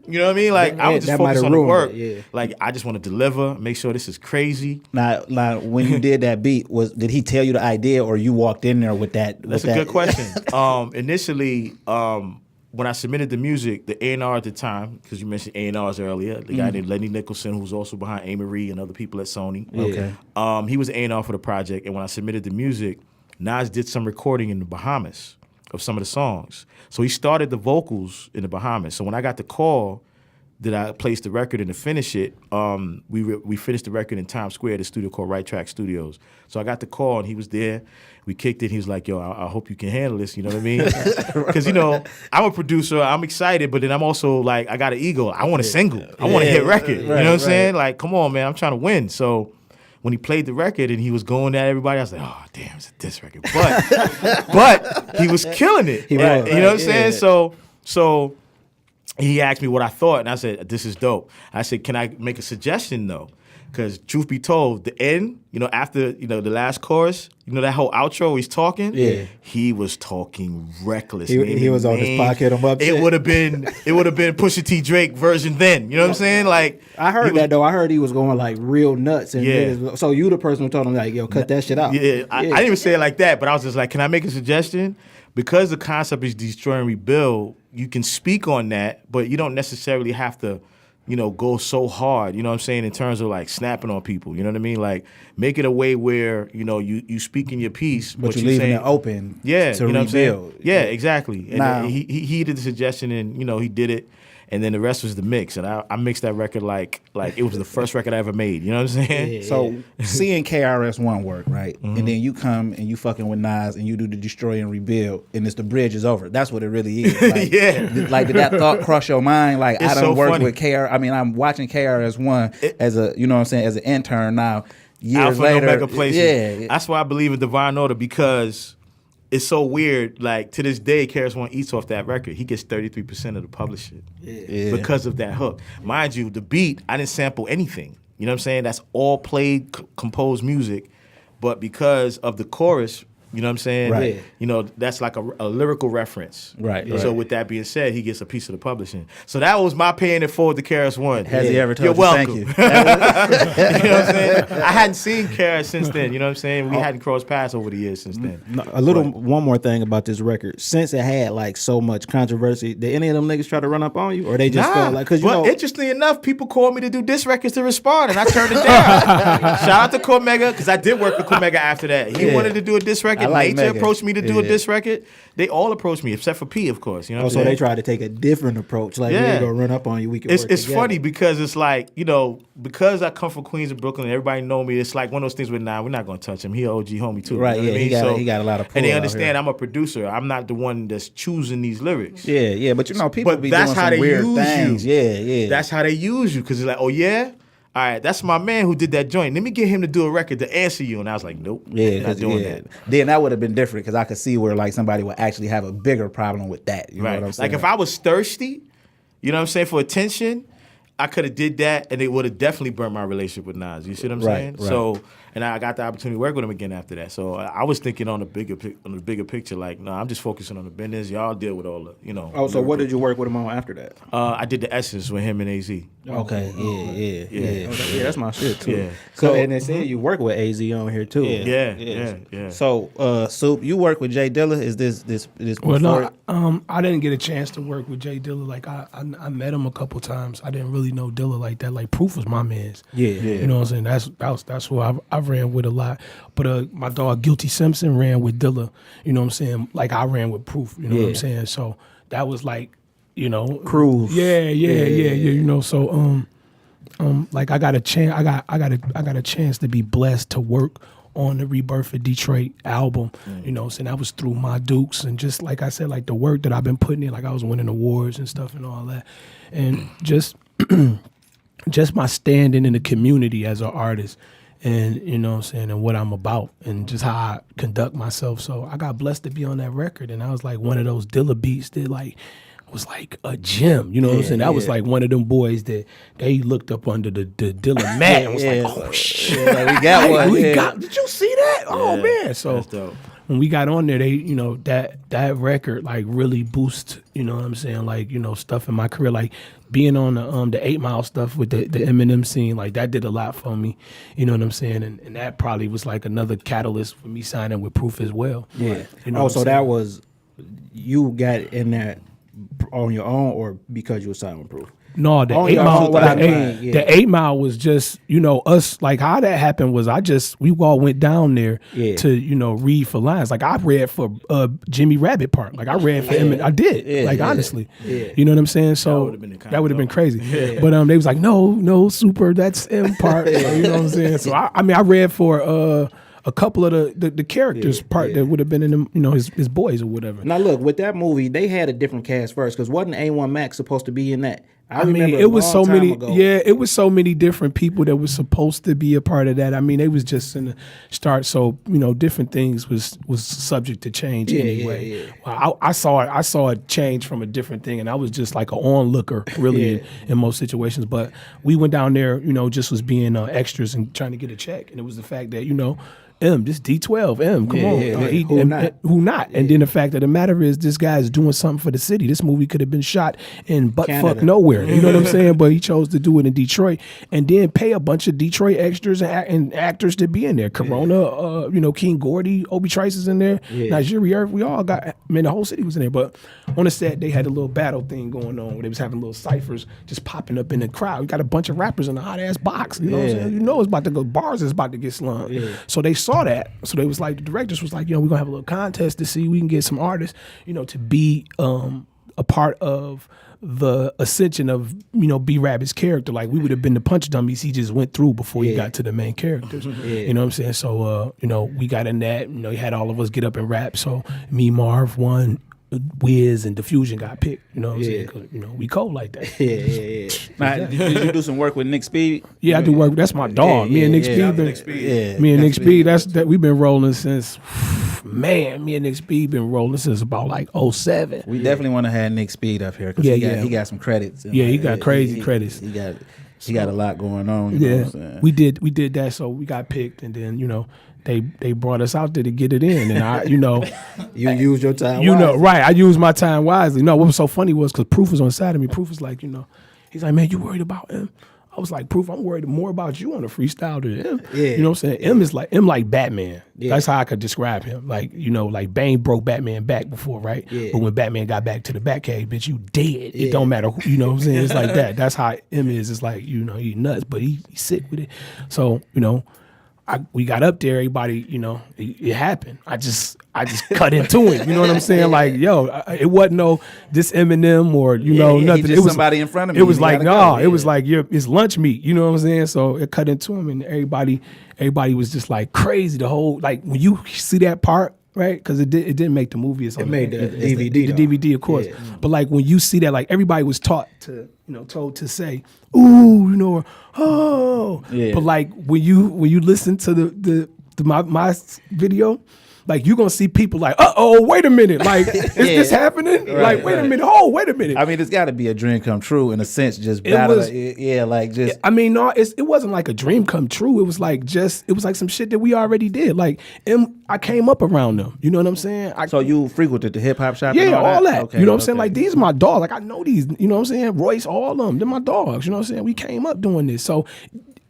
you know what I mean? Like I was just that focused might on have the work. ruined it, yeah. Like I just want to deliver, make sure this is crazy. Now, when you did that beat, did he tell you the idea, or you walked in there with that? That's a good question. Initially, when I submitted the music, the A&R at the time, because you mentioned A&Rs earlier, the guy named Lenny Nicholson, who's also behind A. Marie and other people at Sony. Okay. He was A&R for the project, and when I submitted the music, Nas did some recording in the Bahamas of some of the songs. So he started the vocals in the Bahamas. So when I got the call that I placed the record and to finish it, we finished the record in Times Square at a studio called Right Track Studios. So I got the call and he was there. We kicked it. He was like, yo, I hope you can handle this. You know what I mean? Because, I'm a producer. I'm excited, but then I'm also like, I got an ego. I want a single. I want a hit record. You know what I'm saying? Like, come on, man. I'm trying to win. So when he played the record and he was going at everybody, I was like, oh, damn, it's a diss record. But he was killing it. You know what I'm saying? So he asked me what I thought, and I said, this is dope. I said, can I make a suggestion, though? Because truth be told, the end, after, the last chorus, that whole outro where he's talking, he was talking reckless. He was on his pocket him up. It would have been Pusha T Drake version then. You know what I'm saying? Like I heard that though. I heard he was going like real nuts. And Yeah. so you the person who told him like, yo, cut that shit out. Yeah, I didn't even say it like that, but I was just like, can I make a suggestion? Because the concept is destroy and rebuild, you can speak on that, but you don't necessarily have to, go so hard, you know what I'm saying, in terms of like snapping on people, you know what I mean? Like make it a way where, you speak in your piece, but you're leaving it open to you know what I'm saying? rebuild. Yeah, exactly. And Now- he did the suggestion and, he did it. And then the rest was the mix. And I mixed that record like it was the first record I ever made. You know what I'm saying? So seeing KRS-One work, right? And then you come and you fucking with Nas and you do the Destroy and Rebuild, and it's the bridge is over. That's what it really is. Like, Like, did that thought cross your mind? Like, It's I done so worked funny. with I'm watching KRS-One as a, as an intern now. Years Alpha later. and Omega places. Yeah. That's why I believe in divine order, because it's so weird. Like to this day, KRS-One eats off that record. He gets 33% of the publishing because of that hook. Mind you, the beat, I didn't sample anything. You know what I'm saying? That's all played, composed music. But because of the chorus, you know what I'm saying? Right. That's like a lyrical reference. Right, So right. with that being said, he gets a piece of the publishing. So that was my paying it forward to KRS-One. Has he ever You're told you welcome. thank you? You know what I'm saying? I hadn't seen Kara since then. You know what I'm saying? We hadn't crossed paths over the years since then. One more thing about this record. Since it had like so much controversy, did any of them niggas try to run up on you, or they just felt like but interestingly enough, people called me to do diss records to respond, and I turned it down. Shout out to Cormega, because I did work with Cormega after that. He wanted to do a diss record. I like Nature Mega. approached me to do a diss record. They all approached me except for P, of course. You know what I'm so saying? they tried to take a different approach. Like, Yeah. we're gonna run up on you. We can. It's work it's together. funny because it's like, because I come from Queens and Brooklyn and everybody know me, it's like one of those things where, we're not going to touch him. He an OG homie too. Right, You know what I yeah, mean? he got a lot of pull And they out understand here. I'm a producer. I'm not the one that's choosing these lyrics. Yeah, but people But be that's doing how some they weird use things. you. Yeah. That's how they use you, because it's like, oh yeah? All right, that's my man who did that joint. Let me get him to do a record to answer you. And I was like, nope, not doing that. Then that would have been different, because I could see where like somebody would actually have a bigger problem with that. You know Right. what I'm saying? Like if I was thirsty, you know what I'm saying, for attention, I could have did that, and it would have definitely burnt my relationship with Nas. You see what I'm Right, saying? right. So, and I got the opportunity to work with him again after that. So I was thinking on the bigger picture. Like, no, I'm just focusing on the business. Y'all deal with all the, you know. Oh, so what did you work with him on after that? I did the Essence with him and AZ. Okay, yeah. Yeah, that's my shit too. Yeah. So and they said you work with AZ on here too. Yeah. So, Soup, you work with Jay Dilla. Is this Well, before? no, I didn't get a chance to work with Jay Dilla. Like I met him a couple times. I didn't really know Dilla like that. Like Proof was my man's. Yeah. You know what I'm saying? That's who I ran with a lot. But my dog Guilty Simpson ran with Dilla. You know what I'm saying? Like I ran with Proof. You know what I'm saying? So that was like, you know, Cruise. Yeah. You know, so like I got a chance. I got a chance to be blessed to work on the Rebirth of Detroit album. You know, so that was through my Dukes, and just like I said, like the work that I've been putting in, like I was winning awards and stuff and all that, and just just my standing in the community as an artist, and you know what I'm saying, and what I'm about, and just how I conduct myself. So I got blessed to be on that record, and I was like one of those Dilla beats that like was like a gem, you know what I'm saying? That was like one of them boys that they looked up under the Dilla mat and was like, oh shit, we got one. we got. Did you see that? Oh man! So That's dope. when we got on there, they, you know, that record like really boost, you know what I'm saying, like, you know, stuff in my career, like being on the 8 Mile stuff with the Eminem scene, like that did a lot for me, you know what I'm saying, and that probably was like another catalyst for me signing with Proof as well. Yeah. You know Oh, what so I'm that saying? was you got in that on your own or because you were signed with Proof? No, the Oh, 8 yeah, Mile. what I The mean, yeah. the 8 Mile was just, you know, us. Like how that happened was we all went down there to, you know, read for lines. Like I read for Jimmy Rabbit part. Like I read for him. I did. Like honestly, you know what I'm saying. So that would have been crazy. But they was like, no, Super. That's M part. So, you know what I'm saying. So I mean, I read for a couple of the characters part that would have been in them, you know, his boys or whatever. Now look, with that movie, they had a different cast first because wasn't A1 Max supposed to be in that? I mean, remember it was so many. ago. Yeah, it was so many different people that was supposed to be a part of that. I mean, they was just in the start, so you know, different things was subject to change anyway. Yeah. Well, I saw it change from a different thing, and I was just like an onlooker, really, in most situations. But we went down there, you know, just was being extras and trying to get a check, and it was the fact that, you know, this D12, come on. Who not? And then the fact of the matter is, this guy is doing something for the city. This movie could have been shot in buttfuck nowhere. You know what I'm saying? But he chose to do it in Detroit and then pay a bunch of Detroit extras and actors to be in there. Corona, you know, King Gordy, Obi Trice is in there. Nigeria Earth, we all got, I mean, the whole city was in there. But on the set, they had a little battle thing going on where they was having little ciphers just popping up in the crowd. You got a bunch of rappers in a hot ass box. You know what I'm saying? You know it's about to go, bars is about to get slung. So they saw that. So they was like, the directors was like, you know, we're gonna have a little contest to see if we can get some artists, you know, to be a part of the ascension of, you know, B Rabbit's character. Like we would have been the punch dummies he just went through before he got to the main characters. You know what I'm saying? So you know, we got in that, you know, he had all of us get up and rap. So me, Marv, one, Wiz and Diffusion got picked, you know what I'm saying? 'Cause, you know, we cold like that. Now, did you do some work with Nick Speed? Yeah, I do work. That's my dog. Me and Nick Speed been. Me and Nick Speed. That's that. We've been rolling since. Man, me and Nick Speed been rolling since about like 07. We definitely want to have Nick Speed up here because he got some credits. Yeah, he got crazy credits. He got a lot going on. You know what I'm saying? we did that. So we got picked, and then, you know, they brought us out there to get it in, and I, you know, You used your time. you know, wisely. right? I used my time wisely. No, what was so funny was because Proof was on the side of me. Proof was like, you know, he's like, man, you worried about him? I was like, Proof, I'm worried more about you on the freestyle than him. You know what I'm saying? M is like Batman. That's how I could describe him. Like, you know, like Bane broke Batman back before, right? But when Batman got back to the Batcave, bitch, you dead. It don't matter who, you know what I'm saying? It's like that. That's how M is. It's like, you know, he nuts, but he's sick with it. So, you know, we got up there, everybody, you know, it happened. I just cut into him. You know what I'm saying? Like, yo, it wasn't no this Eminem or, you know, nothing. Just It was somebody in front of me. It was You like, gotta go. it was like it's lunch meat. You know what I'm saying? So it cut into him, and everybody was just like crazy. The whole, like, when you see that part, right? Because it didn't make the movie. It made the DVD, The though. DVD, of course. But like when you see that, like everybody was told to say, ooh, you know, or oh. But like when you listen to my video, like you're gonna see people like, wait a minute, like is this happening? Like, wait a minute, wait a minute. I mean, it's got to be a dream come true in a sense. Just It battle, was- like just. I mean, no, it wasn't like a dream come true. It was like some shit that we already did. Like, I came up around them. You know what I'm saying? So you frequented the hip hop shop? Yeah, and all that. Okay, you know what I'm saying? okay. Like, these are my dogs. Like, I know these. You know what I'm saying? Royce, all of them. They're my dogs. You know what I'm saying? We came up doing this. So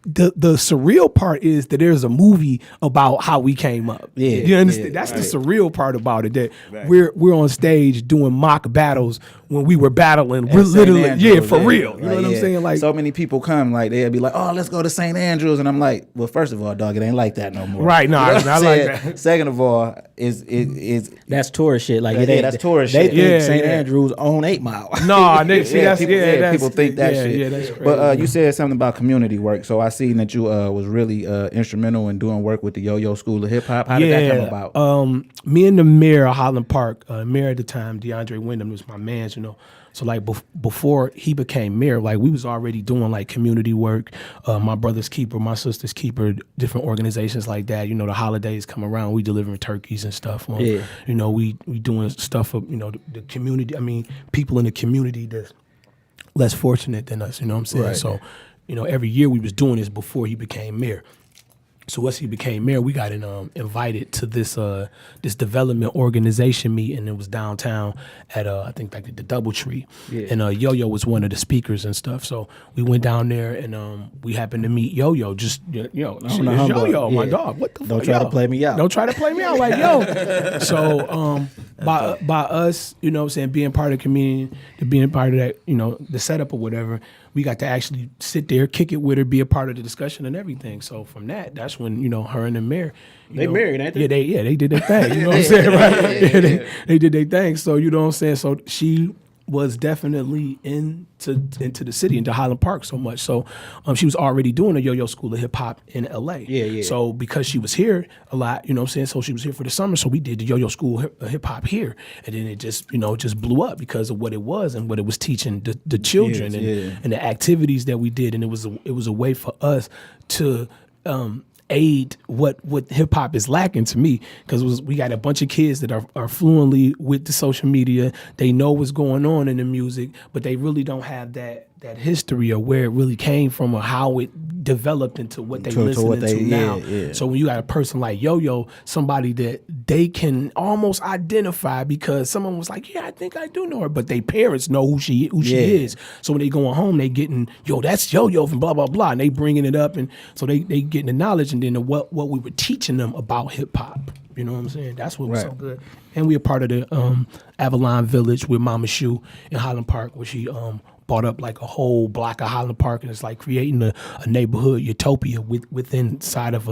the surreal part is that there's a movie about how we came up. Yeah, You understand? yeah, That's the surreal part about it. That we're on stage doing mock battles when we were battling. We're At St. literally, Andrews, for real. You know what I'm yeah. saying? Like, so many people come, like they'll be like, "Oh, let's go to St. Andrews," and I'm like, "Well, first of all, dog, it ain't like that no more." Right, nah, You know what I I'm like saying? that. Second of all, is That's tourist shit. Like, Yeah, it ain't, that's tourist they shit. think Yeah, St. yeah. Andrews own 8 Mile. nah, they, see, that's people, that's, people think that yeah, shit. Yeah, that's crazy. But you said something about community work, so I seen that you was really instrumental in doing work with the Yo-Yo School of Hip Hop. How did that come about? Me and the mayor of Highland Park, mayor at the time, DeAndre Wyndham was my man, you know. So like before he became mayor, like we was already doing like community work. My brother's keeper, my sister's keeper, different organizations like that. You know, the holidays come around, we delivering turkeys and stuff. You know, we doing stuff for, you know, the community. I mean, people in the community that's less fortunate than us. You know what I'm saying? Right. So, you know, every year we was doing this before he became mayor. So once he became mayor, we got invited to this development organization meeting. It was downtown at I think like the DoubleTree, and Yo-Yo was one of the speakers and stuff. So we went down there and we happened to meet Yo-Yo. Just Yo-Yo, my dog. What the fuck? Don't try to play me out. Don't try to play me out, like yo. So by us, you know what I'm saying, being part of the community, being part of that, you know, the setup or whatever, we got to actually sit there, kick it with her, be a part of the discussion and everything. So from that's when, you know, her and the mayor, They married, ain't they? they did their thing. You know what I'm saying, right? They did their thing. So you know what I'm saying. So she was definitely into the city, into Highland Park so much. So she was already doing a Yo-Yo School of Hip Hop in LA. Yeah. So because she was here a lot, you know what I'm saying, so she was here for the summer, so we did the Yo-Yo School of Hip Hop here. And then it just, you know, just blew up because of what it was and what it was teaching the children and the activities that we did. And it was a way for us to aid what hip hop is lacking to me, because we got a bunch of kids that are fluently with the social media. They know what's going on in the music, but they really don't have that history of where it really came from or how it developed into what they listening to now. So when you got a person like Yo-Yo, somebody that they can almost identify because someone was like, yeah, I think I do know her, but their parents know who she is. So when they going home, they getting, yo, that's Yo-Yo from blah, blah, blah, and they bringing it up, and so they getting the knowledge, and then what we were teaching them about hip hop. You know what I'm saying? That's what was so good. And we are part of the Avalon Village with Mama Shu in Highland Park, where she bought up like a whole block of Highland Park, and it's like creating a neighborhood utopia within inside of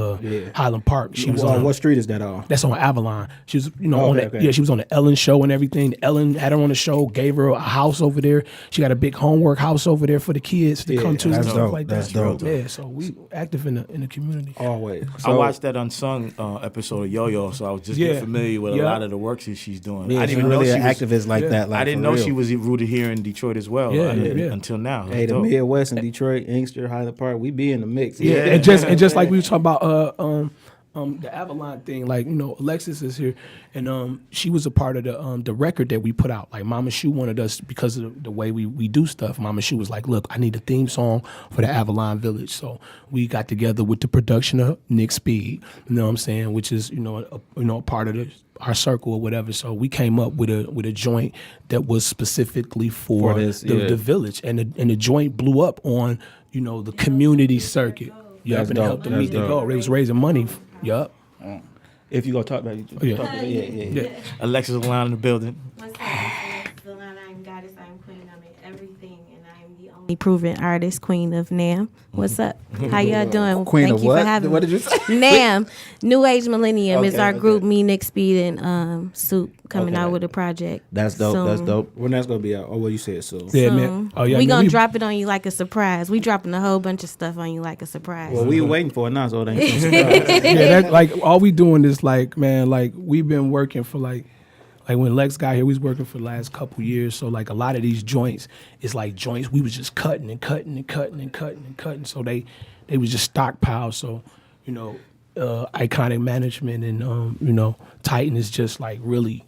Highland Park. She was on what street is that on? That's on Avalon. She was, you know, she was on the Ellen show and everything. Ellen had her on the show, gave her a house over there. She got a big homework house over there for the kids to come to and stuff dope. like That's that. dope. Yeah, so we active in the community. Always. I watched that unsung episode of Yo-Yo, so I was just getting familiar with a lot of the work that she's doing. Yeah, I didn't even really know she an was activist like that. Like, I didn't for know real. she was rooted here in Detroit as well. Until now. Hey, the Dope. Midwest and Detroit, Inkster, Highland Park, we be in the mix. Yeah, and just like we were talking about the Avalon thing, like, you know, Alexis is here, and she was a part of the record that we put out. Like, Mama Shu wanted us, because of the way we do stuff, Mama Shu was like, look, I need a theme song for the Avalon Village. So we got together with the production of Nick Speed, you know what I'm saying, which is, you know, a part of our circle or whatever. So we came up with a joint that was specifically for the village, and the joint blew up on, you know, the community circuit. Yup, and it helped them meet the goal. They was raising money. Yup. If you go talk about it, Yeah. Alexis Alon in the building. What's up? I'm goddess, I'm queen, I'm in everything, and I'm the only proven artist, queen of NAM. What's up? How y'all doing? Queen Thank of you what? for having What me. did you say? NAM, New Age Millennium, is our Okay. group. Me, Nick Speed, and Soup coming out with a project. That's dope. soon. That's dope. when that's gonna be out? Oh, well, you said so. Yeah, Soon. man. Oh, yeah, we man, gonna drop it on you like a surprise. We dropping a whole bunch of stuff on you like a surprise. Well, we waiting for it now, so it ain't no surprise. Yeah, that, like, all we doing is, like, man, like, we've been working for, like when Lex got here, we was working for the last couple years. So, like, a lot of these joints is like joints we was just cutting and cutting and cutting and cutting and cutting. So they was just stockpiled. So, you know, Iconic Management and Titan is just like really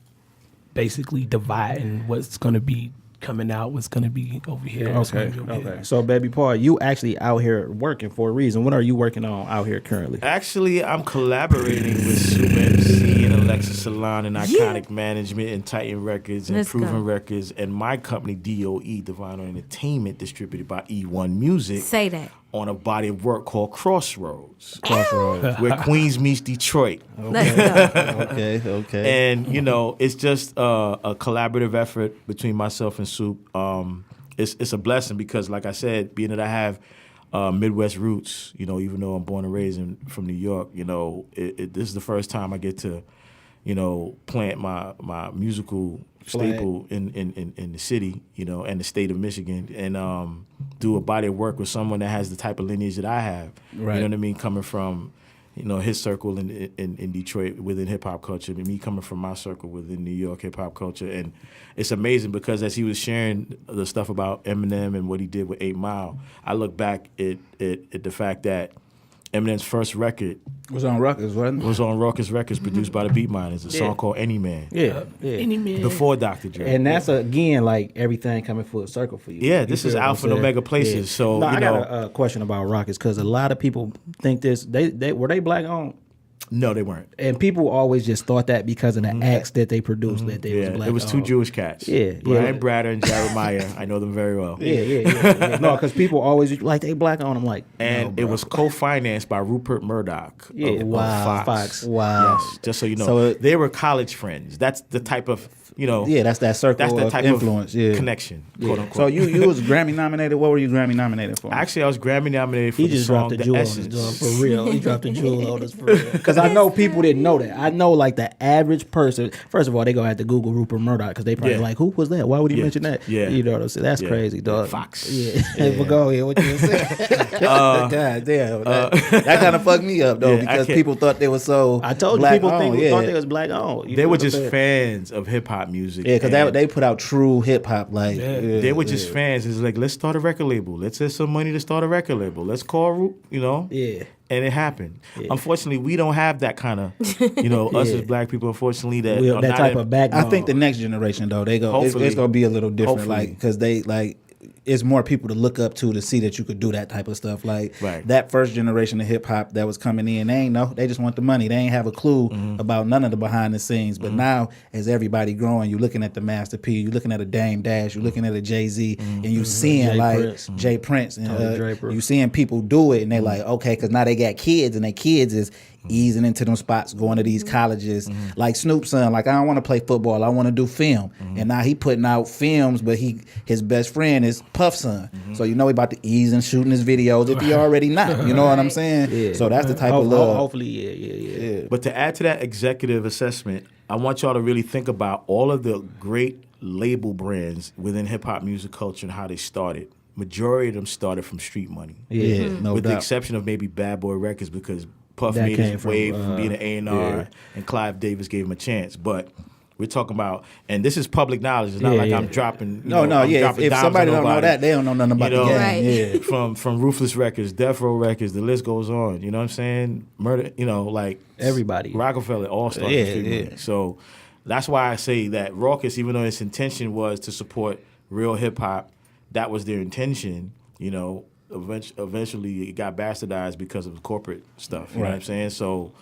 basically dividing what's gonna be coming out, what's gonna be over here. what's Okay. gonna be over here. So, Baby Paul, you actually out here working for a reason. What are you working on out here currently? Actually, I'm collaborating with Supa Emcee and Alexis Salon and Iconic Management and Titan Records and Let's Proven go. Records and my company DOE, Divine Entertainment, distributed by E1 Music, Say that. on a body of work called XrossRoads, Crossroads. where Queens meets Detroit. Let's go. Okay. And it's just a collaborative effort between myself and Soup. It's a blessing because, like I said, being that I have Midwest roots, even though I'm born and raised from New York, this is the first time I get to, plant my musical staple in the city, and the state of Michigan, and do a body of work with someone that has the type of lineage that I have. Right. You know what I mean? Coming from his circle in Detroit within hip hop culture, and me coming from my circle within New York hip hop culture. And it's amazing because as he was sharing the stuff about Eminem and what he did with 8 Mile, I look back at the fact that Eminem's first record Was on Ruckus, wasn't it? was on Ruckus Records, produced by the Beatminers, a song called Any Man, Yeah. Any man. before Dr. Dre. And that's again like everything coming full circle for you. Yeah, You this feel is what I'm Alpha and saying? Omega places. So, no, I got a question about Rockets because a lot of people think this. They were they black owned, no, they weren't. and people always just thought that because of the acts that they produced that they was Yeah, black. it was 2 owned. Jewish cats. Yeah, Brian yeah. Bratter and Jeremiah. I know them very well. Yeah. No, because people always like they black owned. I'm like, And no, bro. it was co-financed by Rupert Murdoch Yeah, of wow, Fox. Fox. Wow. Yes, just so you know. So they were college friends. That's the type of, Yeah, that's that circle that's the of type influence. of Yeah. connection, quote unquote. So you was Grammy nominated. What were you Grammy nominated for? Actually, I was Grammy nominated for He the just song dropped a The jewel on us, Essence. dog, for real. He dropped a jewel on us for real. Because I know people didn't know that. I know like the average person. First of all, they gonna have to Google Rupert Murdoch because they probably Yeah. like, who was that? Why would he Yeah. mention that? Yeah. You know what I'm saying? That's Yeah. crazy, dog. Fox. Yeah. But go ahead. What you saying? God damn, that kind of fucked me up though Yeah, I because can't- people thought they were so. I told you black people owned, thought they was black owned. You They know were what I'm just saying? fans of hip hop music. Yeah, because and they put out true hip hop. Like they were just fans. It's like, let's start a record label. Let's get some money to start a record label. Let's call, Yeah. And it happened. Unfortunately, we don't have that kind of, us Yeah. as black people, unfortunately, that We, are that not type in- of backbone. I think the next generation though it's Hopefully. gonna be a little different, Hopefully. like because they like it's more people to look up to see that you could do that type of stuff. Like Right. that first generation of hip hop that was coming in, they ain't know, they just want the money. They ain't have a clue about none of the behind the scenes. But now, as everybody growing, you're looking at the Master P, you're looking at a Dame Dash, you're looking at a Jay-Z, and you seeing Jay like Prince. Jay Prince, and Tony Draper. you seeing people do it, and they like, okay, because now they got kids, and their kids is easing into them spots, going to these colleges. Like Snoop's son, like I don't want to play football, I want to do film, and now he putting out films, but his best friend is Puff's son, so he about to ease and shooting his videos if he already not. You know what I'm saying? Yeah. So that's the type of love. Hopefully, yeah. But to add to that executive assessment, I want y'all to really think about all of the great label brands within hip hop music culture and how they started. Majority of them started from street money. Yeah, no With the doubt. exception of maybe Bad Boy Records because Puff That made came his from, wave from being an A&R yeah. and Clive Davis gave him a chance. But we're talking about, and this is public knowledge. It's not Yeah, like yeah. I'm dropping. No, I'm yeah. dropping If dimes somebody on don't know nobody. that, they don't know nothing about You know, the game. Right. Yeah. from Ruthless Records, Death Row Records, the list goes on. You know what I'm saying? Murder, like Everybody. Rockefeller all started Yeah, from street yeah. money. So that's why I say that Raucous, even though its intention was to support real hip hop, that was their intention. Eventually it got bastardized because of the corporate stuff. You know what I'm Right. saying? So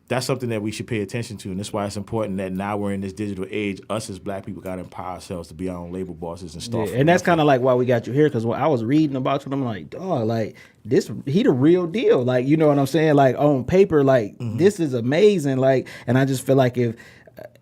that's something that we should pay attention to, and that's why it's important that now we're in this digital age. Us as black people got to empower ourselves to be our own label bosses and start. Yeah, and that's kind of like why we got you here, because when I was reading about you, I'm like, dog, like this, he the real deal. Like, you know what I'm saying? Like on paper, like this is amazing. Like, and I just feel like if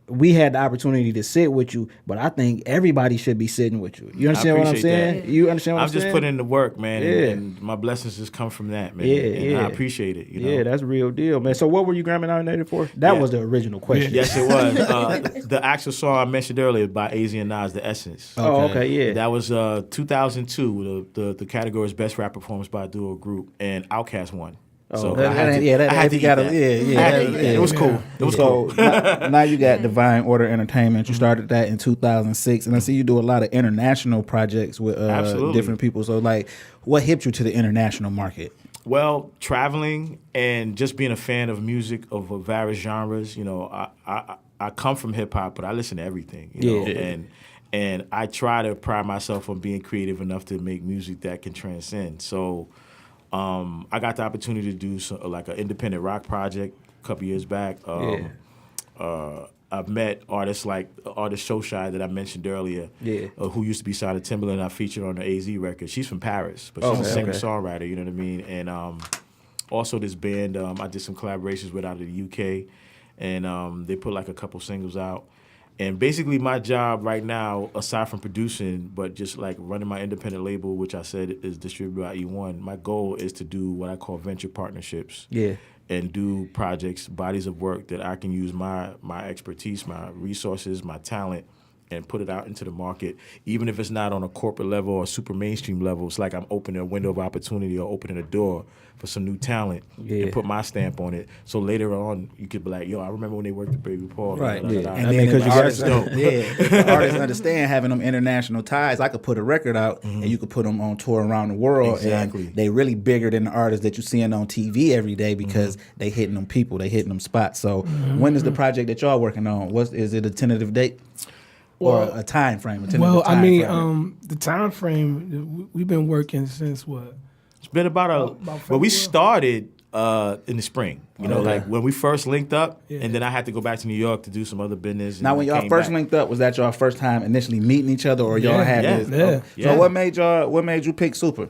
we had the opportunity to sit with you, but I think everybody should be sitting with you. You understand what I'm appreciate saying? that. You understand what I'm I'm just saying? putting in the work, man, Yeah. and my blessings just come from that, man. Yeah, and yeah. I appreciate it. Yeah, that's real deal, man. So what were you Grammy nominated for? That Yeah. was the original question. Yes, it was. The actual song I mentioned earlier by AZ and Nas, The Essence. Oh, okay, yeah. That was 2002. The category is Best Rap Performance by a Duo Group, and Outkast won. So That- I had to, yeah, that- I had if to you eat gotta- that. yeah, I had to that- eat that. yeah. It was cool. It was So cool. now you got Divine Order Entertainment. You started that in 2006, and I see you do a lot of international projects with Absolutely. different people. So, like, what hipped you to the international market? Well, traveling and just being a fan of music of various genres. You know, I come from hip hop, but I listen to everything. You know, and I try to pride myself on being creative enough to make music that can transcend. So, I got the opportunity to do like an independent rock project a couple years back. I've met artists like artist Showshy that I mentioned earlier, who used to be signed to Timbaland. I featured on the AZ record. She's from Paris, but she's a singer-songwriter, you know what I mean? And also this band I did some collaborations with out of the UK, and they put like a couple singles out. And basically my job right now, aside from producing, but just like running my independent label, which I said is distributed by E1, my goal is to do what I call venture partnerships. And do projects, bodies of work that I can use my expertise, my resources, my talent, and put it out into the market. Even if it's not on a corporate level or super mainstream level, it's like I'm opening a window of opportunity or opening a door for some new talent and put my stamp on it. So later on, you could be like, yo, I remember when they worked with Baby Paul. Right. And then if the artists understand having them international ties, I could put a record out and you could put them on tour around the world. Exactly. And they really bigger than the artists that you're seeing on TV every day because they hitting them people, they hitting them spots. So when is the project that y'all working on? Is it a tentative date? Or a time frame? The time frame, we've been working since what? It's been about we started in the spring. You know, like when we first linked up, and then I had to go back to New York to do some other business. Now, when y'all first linked up, was that y'all first time initially meeting each other, or y'all had this? So what made you pick Supa?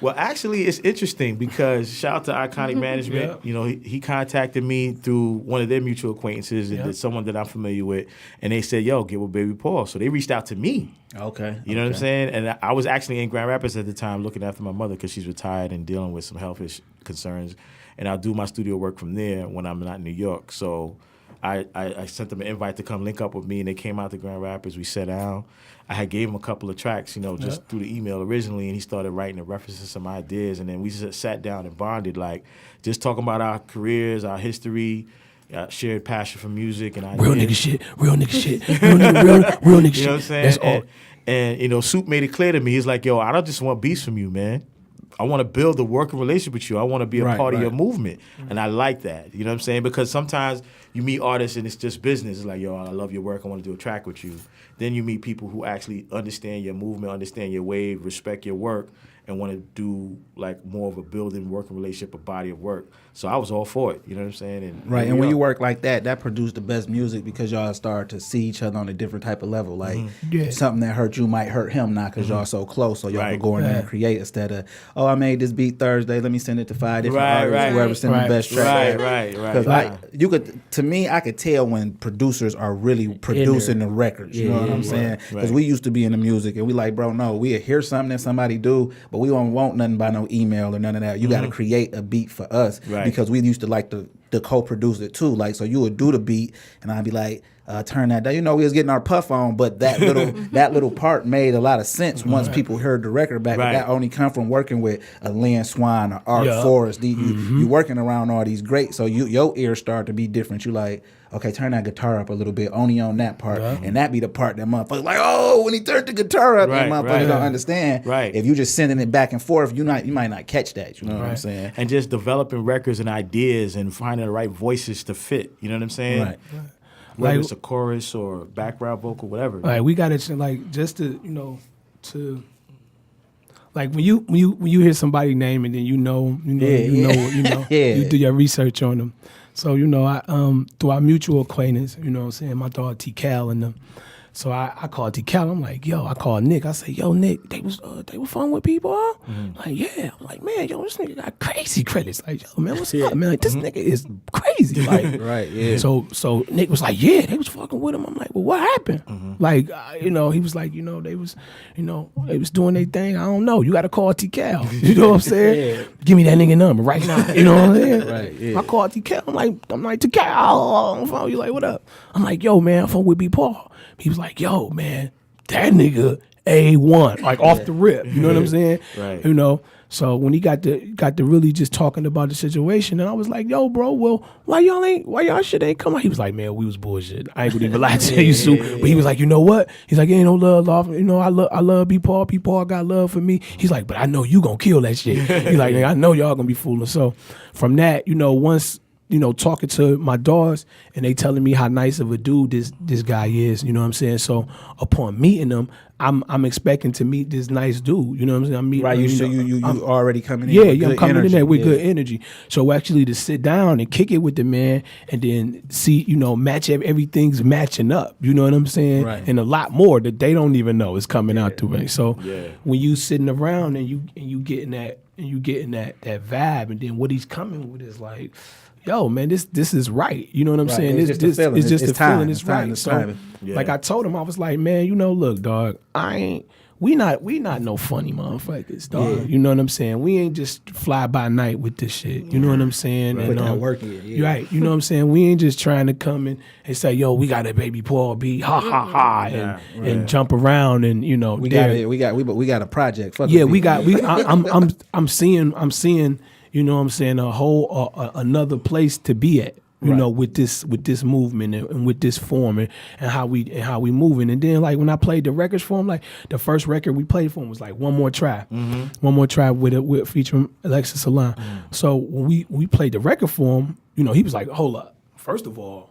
Well, actually, it's interesting because shout out to Iconic Management. You know, he contacted me through one of their mutual acquaintances, and someone that I'm familiar with, and they said, "Yo, get with Baby Paul." So they reached out to me. Okay. You know what I'm saying? And I was actually in Grand Rapids at the time, looking after my mother because she's retired and dealing with some health concerns. And I'll do my studio work from there when I'm not in New York. So I sent them an invite to come link up with me, and they came out to Grand Rapids. We sat down. I had gave him a couple of tracks, you know, just through the email originally, and he started writing and referencing some ideas, and then we just sat down and bonded, like just talking about our careers, our history, shared passion for music, and real nigga shit, real nigga shit, real nigga shit. You know what I'm saying? That's all. And you know, Soup made it clear to me. He's like, yo, I don't just want beats from you, man. I want to build a working relationship with you. I want to be a part of your movement. And I like that. You know what I'm saying? Because sometimes you meet artists and it's just business. It's like, yo, I love your work. I want to do a track with you. Then you meet people who actually understand your movement, understand your wave, respect your work, and want to do like more of a building working relationship, a body of work. So I was all for it. You know what I'm saying? And when you work like that produced the best music because y'all start to see each other on a different type of level. Like something that hurt you might hurt him now because y'all so close. So y'all can go in there and create instead of, oh, I made this beat Thursday. Let me send it to 5 different artists. Whoever sent the best track. Because you could, to me, I could tell when producers are really producing the records. You know what I'm saying? Because we used to be in the music and we like, bro, no, we hear something that somebody do, but we don't want nothing by no email or none of that. You got to create a beat for us because we used to like to co-produce it too. Like, so you would do the beat and I'd be like, turn that down. You know, we was getting our puff on, but that little part made a lot of sense once people heard the record back. That only come from working with a Lynn Swan or Art Forrest. You working around all these great, so your ears start to be different. You like, okay, turn that guitar up a little bit, only on that part, and that be the part that motherfuckers like, oh, when he turned the guitar up, that motherfuckers don't understand. If you just sending it back and forth, you might not catch that. You know what I'm saying? And just developing records and ideas and finding the right voices to fit. You know what I'm saying? Whether it's a chorus or background vocal, whatever. Like we got to like just to like when you hear somebody's name and then you do your research on them. So I through our mutual acquaintance, you know what I'm saying, my dog T Cal and them. So I called T Cal. I'm like, yo, I called Nick. I say, yo, Nick, they were fun with people, huh? Like, yeah. I'm like, man, yo, this nigga got crazy credits. Like, yo, man, what's up, man? Like, this nigga is crazy. Like, So Nick was like, yeah, they was fucking with him. I'm like, well, what happened? Like, he was like, they was doing their thing. I don't know. You got to call T Cal. You know what I'm saying? Give me that nigga number right now. You know what I'm saying? I called T Cal. I'm like, T Cal, on the phone. You like, what up? I'm like, yo, man, I'm from with B Paul. He was like, yo, man, that nigga A1, like off the rip. You know what I'm saying? Right. You know. So when he got to really just talking about the situation, and I was like, "Yo, bro, well, why y'all shit ain't come out?" He was like, "Man, we was bullshit. I ain't gonna even lie to you, Sue." But he was like, "You know what?" He's like, "Ain't no love. You know, I love B Paul. B Paul got love for me." He's like, "But I know you gonna kill that shit." He's like, "I know y'all gonna be fooling." So from that, you know, once, you know, talking to my daughters and they telling me how nice of a dude this guy is, you know what I'm saying? So upon meeting him, I'm expecting to meet this nice dude, you know what I'm saying? I'm meeting Right, him, you already coming in. yeah, with yeah, I'm good coming energy. in there with Yeah. good energy. So actually to sit down and kick it with the man and then see, you know, everything's matching up. You know what I'm saying? Right. And a lot more that they don't even know is coming out to me. So Yeah. when you sitting around and you getting that vibe, and then what he's coming with is like, yo, man, this is right. You know what I'm Right. saying? It's just a feeling. It's just It's a feeling. time. It's It's time. right. It's So, timing. Yeah. like I told him, I was like, man, you know, look, dog, we not no funny motherfuckers, dog. Yeah. You know what I'm saying? We ain't just fly by night with this shit. You know what I'm saying? Put that work in, yeah. Right. You know what I'm saying? We ain't just trying to come in and say, yo, we got a baby Paul beat, ha ha ha, and jump around and, you know, We got a project. Fuck yeah, with I'm seeing, you know what I'm saying, a whole another place to be at. You Right. know, with this movement and with this form and how we moving. And then like when I played the records for him, like the first record we played for him was like One More Try. One More Try with featuring Alexis Salon. So when we played the record for him, you know, he was like, hold up. First of all,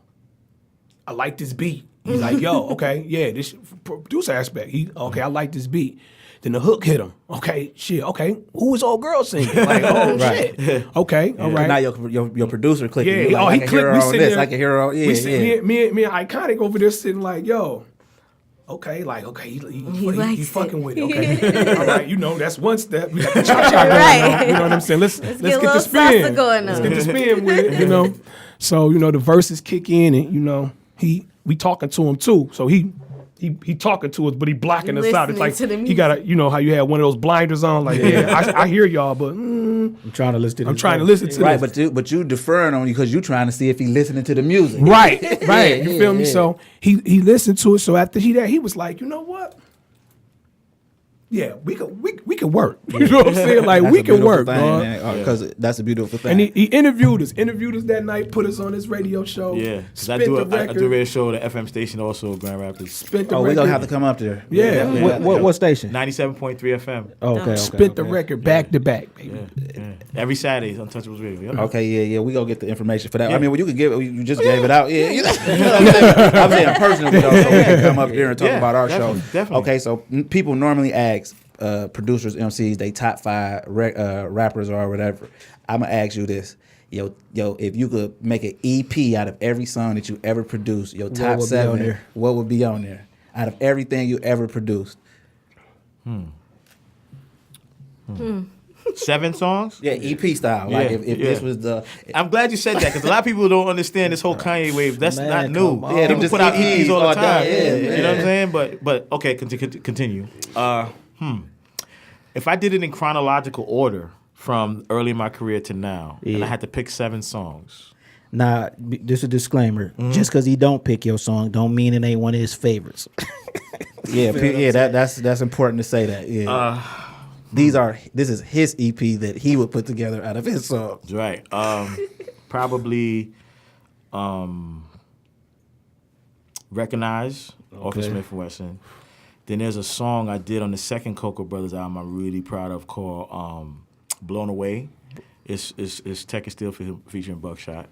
I like this beat. He's like, yo, okay, yeah, this producer aspect. I like this beat. Then the hook hit him. Okay, shit. Okay, who is old girl singing? Like, oh Right. shit. Okay, all right. Now your producer clicking. Yeah, You like, he I can clicked. hear We her on sitting this. there. I can hear her on. Yeah, we sit, yeah. Me and Iconic over there sitting like, yo, okay, like, okay, he likes it. fucking with it. Okay, all right, you know, that's one step. We got the cha-cha going on. You know what I'm saying? Let's get a get little the spin. salsa going Let's on. get the spin with it. You know, so you know the verses kick in, and you know we talking to him too. So he talking to us, but he blocking us out. It's Listening like to the he got to, you know how you have one of those blinders on. Like, yeah, I hear y'all, but I'm trying to listen to I'm this trying to verse. listen to Right, this. but you deferring on you because you trying to see if he listening to the music. Right. You Yeah, feel me? yeah. So he listened to it. So after he was like, you know what? Yeah, we could work. You know what I'm saying? Like That's we a can beautiful work, thing, dog. man. Because that's a beautiful thing. And he interviewed us that night, put us on his radio show. Yeah, because I spent do the a record, radio show at the FM station also, Grand Rapids. spent the Oh, we record. gonna have to come up there. Yeah. What station? 97.3 FM. Okay. Spent the record back to back, baby. Yeah. Every Saturday, Untouchables Radio. Yep. Okay, yeah. We gonna get the information for that. Yeah. I mean, well, you could you just gave it out. Yeah, you know what I'm saying? I'm saying personally, though, so we can come up here and talk Yeah, about our definitely, show. definitely. Okay, so people normally ask producers, MCs, they top 5 rappers or whatever. I'm gonna ask you this. Yo, if you could make an EP out of every song that you ever produced, your top would be on 7, there? what would be on there? Out of everything you ever produced. 7 songs? Yeah, EP style. Like Yeah, if yeah. this was the I'm glad you said that because a lot of people don't understand this whole Kanye wave. That's Man, not new. come on. Yeah, them People just put out EPs EPs all the all time. day. Yeah, You know what I'm man. saying? But okay, continue. If I did it in chronological order from early in my career to now, and Yeah. I had to pick 7 songs. Nah, this is a disclaimer. Just because he don't pick your song, don't mean it ain't one of his favorites. that's important to say that. Yeah. This is his EP that he would put together out of his songs. Right. Probably Recognize off of Smith & Wesson. Then there's a song I did on the second Cocoa Brothers album I'm really proud of called Blown Away. It's Tech and Steel featuring Buckshot.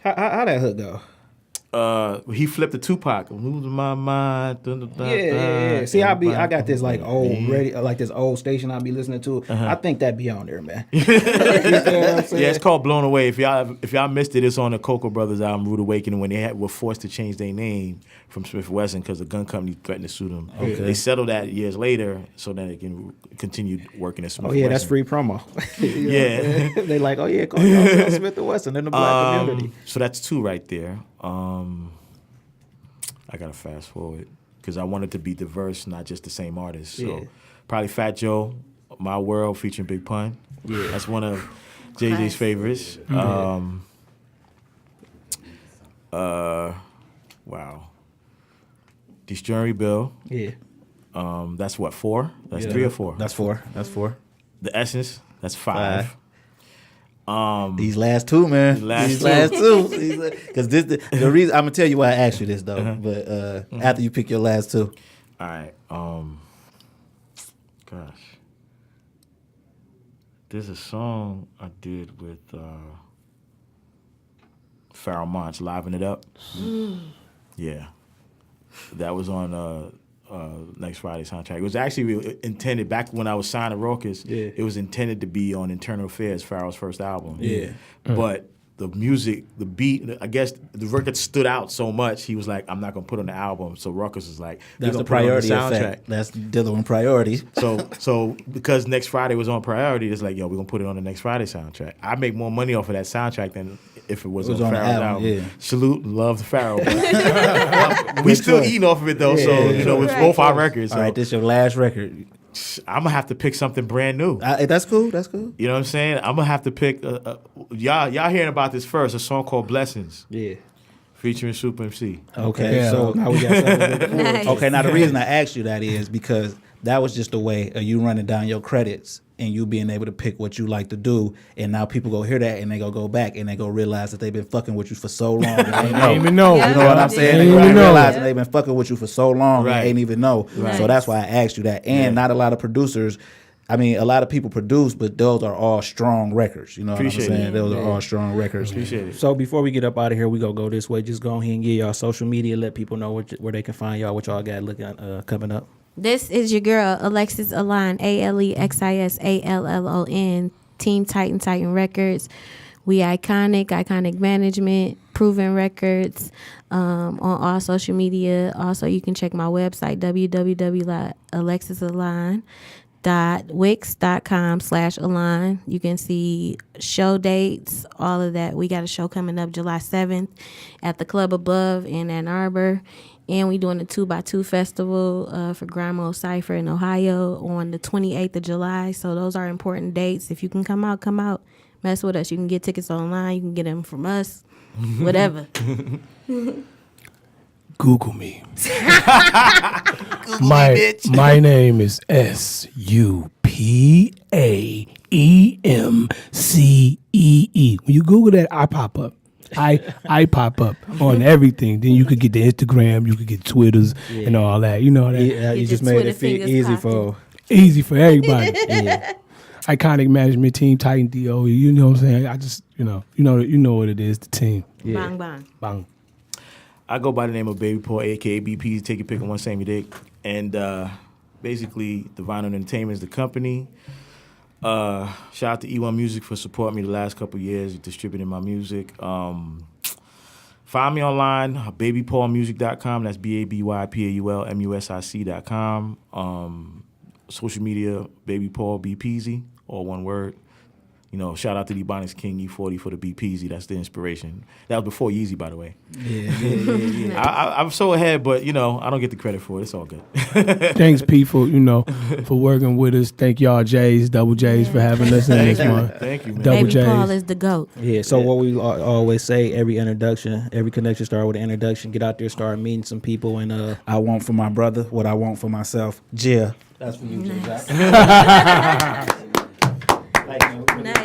How that hook go? He flipped the Tupac. Losing my mind. Yeah. See, I got this like old radio, like this old station I be listening to. I think that be on there, man. You feel what I'm saying? Yeah, it's called Blown Away. If y'all missed it, it's on the Cocoa Brothers album, Rude Awakening, when they were forced to change their name from Smith & Wesson because the gun company threatened to sue them. Okay. They settled that years later so that they can continue working at Smith & Oh yeah, Wesson. that's free promo. You know Yeah. what I'm saying? They like, oh yeah, call y'all Smith & Wesson in the black community. So that's 2 right there. I gotta fast forward because I wanted to be diverse, not just the same artist. So Yeah. probably Fat Joe, My World featuring Big Pun. Yeah. That's one of JJ's Classic. favorites. Wow. Destroying Bill. Yeah. That's what, 4? That's 3 or 4. That's 4. That's 4. The Essence, that's 5. These last 2, man. These Last two. Because the reason I'm gonna tell you why I asked you this though. But after you pick your last 2. All right. Gosh. There's a song I did with Pharoah Monch, Liven It Up. Yeah. That was on Next Friday soundtrack. It was actually intended, back when I was signed to Raucous, it was intended to be on Internal Affairs, Pharoah's first album. Yeah. But the music, the beat, I guess the record stood out so much, he was like, I'm not going to put it on the album. So Raucous was like, That's the put it on priority effect. That's dealing with priorities. So because Next Friday was on priority, it's like, yo, we're going to put it on the Next Friday soundtrack. I make more money off of that soundtrack than if it was on Pharoah's album. Yeah. Salute, love Pharoah. We still eating off of it though, so it's both our records. So. All right, this your last record. I'm gonna have to pick something brand new. That's cool. That's cool. You know what I'm saying? I'm gonna have to pick. Y'all hearing about this first? A song called "Blessings." Yeah. Featuring Supa Emcee. Okay, so now we got something. Nice. Okay, now the reason I asked you that is because that was just a way of you running down your credits and you being able to pick what you like to do, and now people go hear that and they go back and they go realize that they've been fucking with you for so long and they Ain't even know. Yeah. You know what I'm saying? They Ain't even know. realize that they've been fucking with you for so long Right. and ain't even know. Right. So that's why I asked you that. And not a lot of producers. I mean, a lot of people produce, but those are all strong records. You know Appreciate what I'm saying? it. Those are all strong records. Appreciate it. So before we get up out of here, we go this way. Just go ahead and get y'all social media. Let people know where they can find y'all, what y'all got looking coming up. This is your girl, Alexis Alon, ALEXISALLON, Team Titan Records. We iconic management, Proven Records, on all social media. Also, you can check my website, www.alexisalon.wix.com/Alon. You can see show dates, all of that. We got a show coming up July 7th at the Club Above in Ann Arbor. And we doing the 2x2 festival for Grimo Cypher in Ohio on the 28th of July. So those are important dates. If you can come out, mess with us. You can get tickets online. You can get them from us, whatever. Google me. My name is SUPAEMCEE. When you Google that, I pop up. I pop up on everything. Then you could get the Instagram, you could get Twitters and all that. You know that. Yeah, you Get just your made Twitter it feel fingers easy popping. Easy for everybody. Iconic management team, Titan DO. You know what I'm saying? I just you know what it is. The team. Bang, bang. Bang. I go by the name of Baby Paul, aka BpZy. Take your pick on one Sammy Dick. And basically, Divine Entertainment is the company. Shout out to E1 Music for supporting me the last couple of years, distributing my music. Find me online, babypaulmusic.com. That's BabyPaulmusic.com. Social media, Baby Paul BpZy, all one word. You know, shout out to the Ebonics King E40 for the BpZy. That's the inspiration. That was before Yeezy, by the way. Yeah. I'm so ahead, but, I don't get the credit for it. It's all good. Thanks, P, for working with us. Thank y'all, Double J's, for having us in this one. Thank you, man. Double Baby J's. Paul is the GOAT. Yeah, so what we always say, every connection start with an introduction. Get out there, start meeting some people, and I want for my brother what I want for myself. That's for you, Jay. Nice.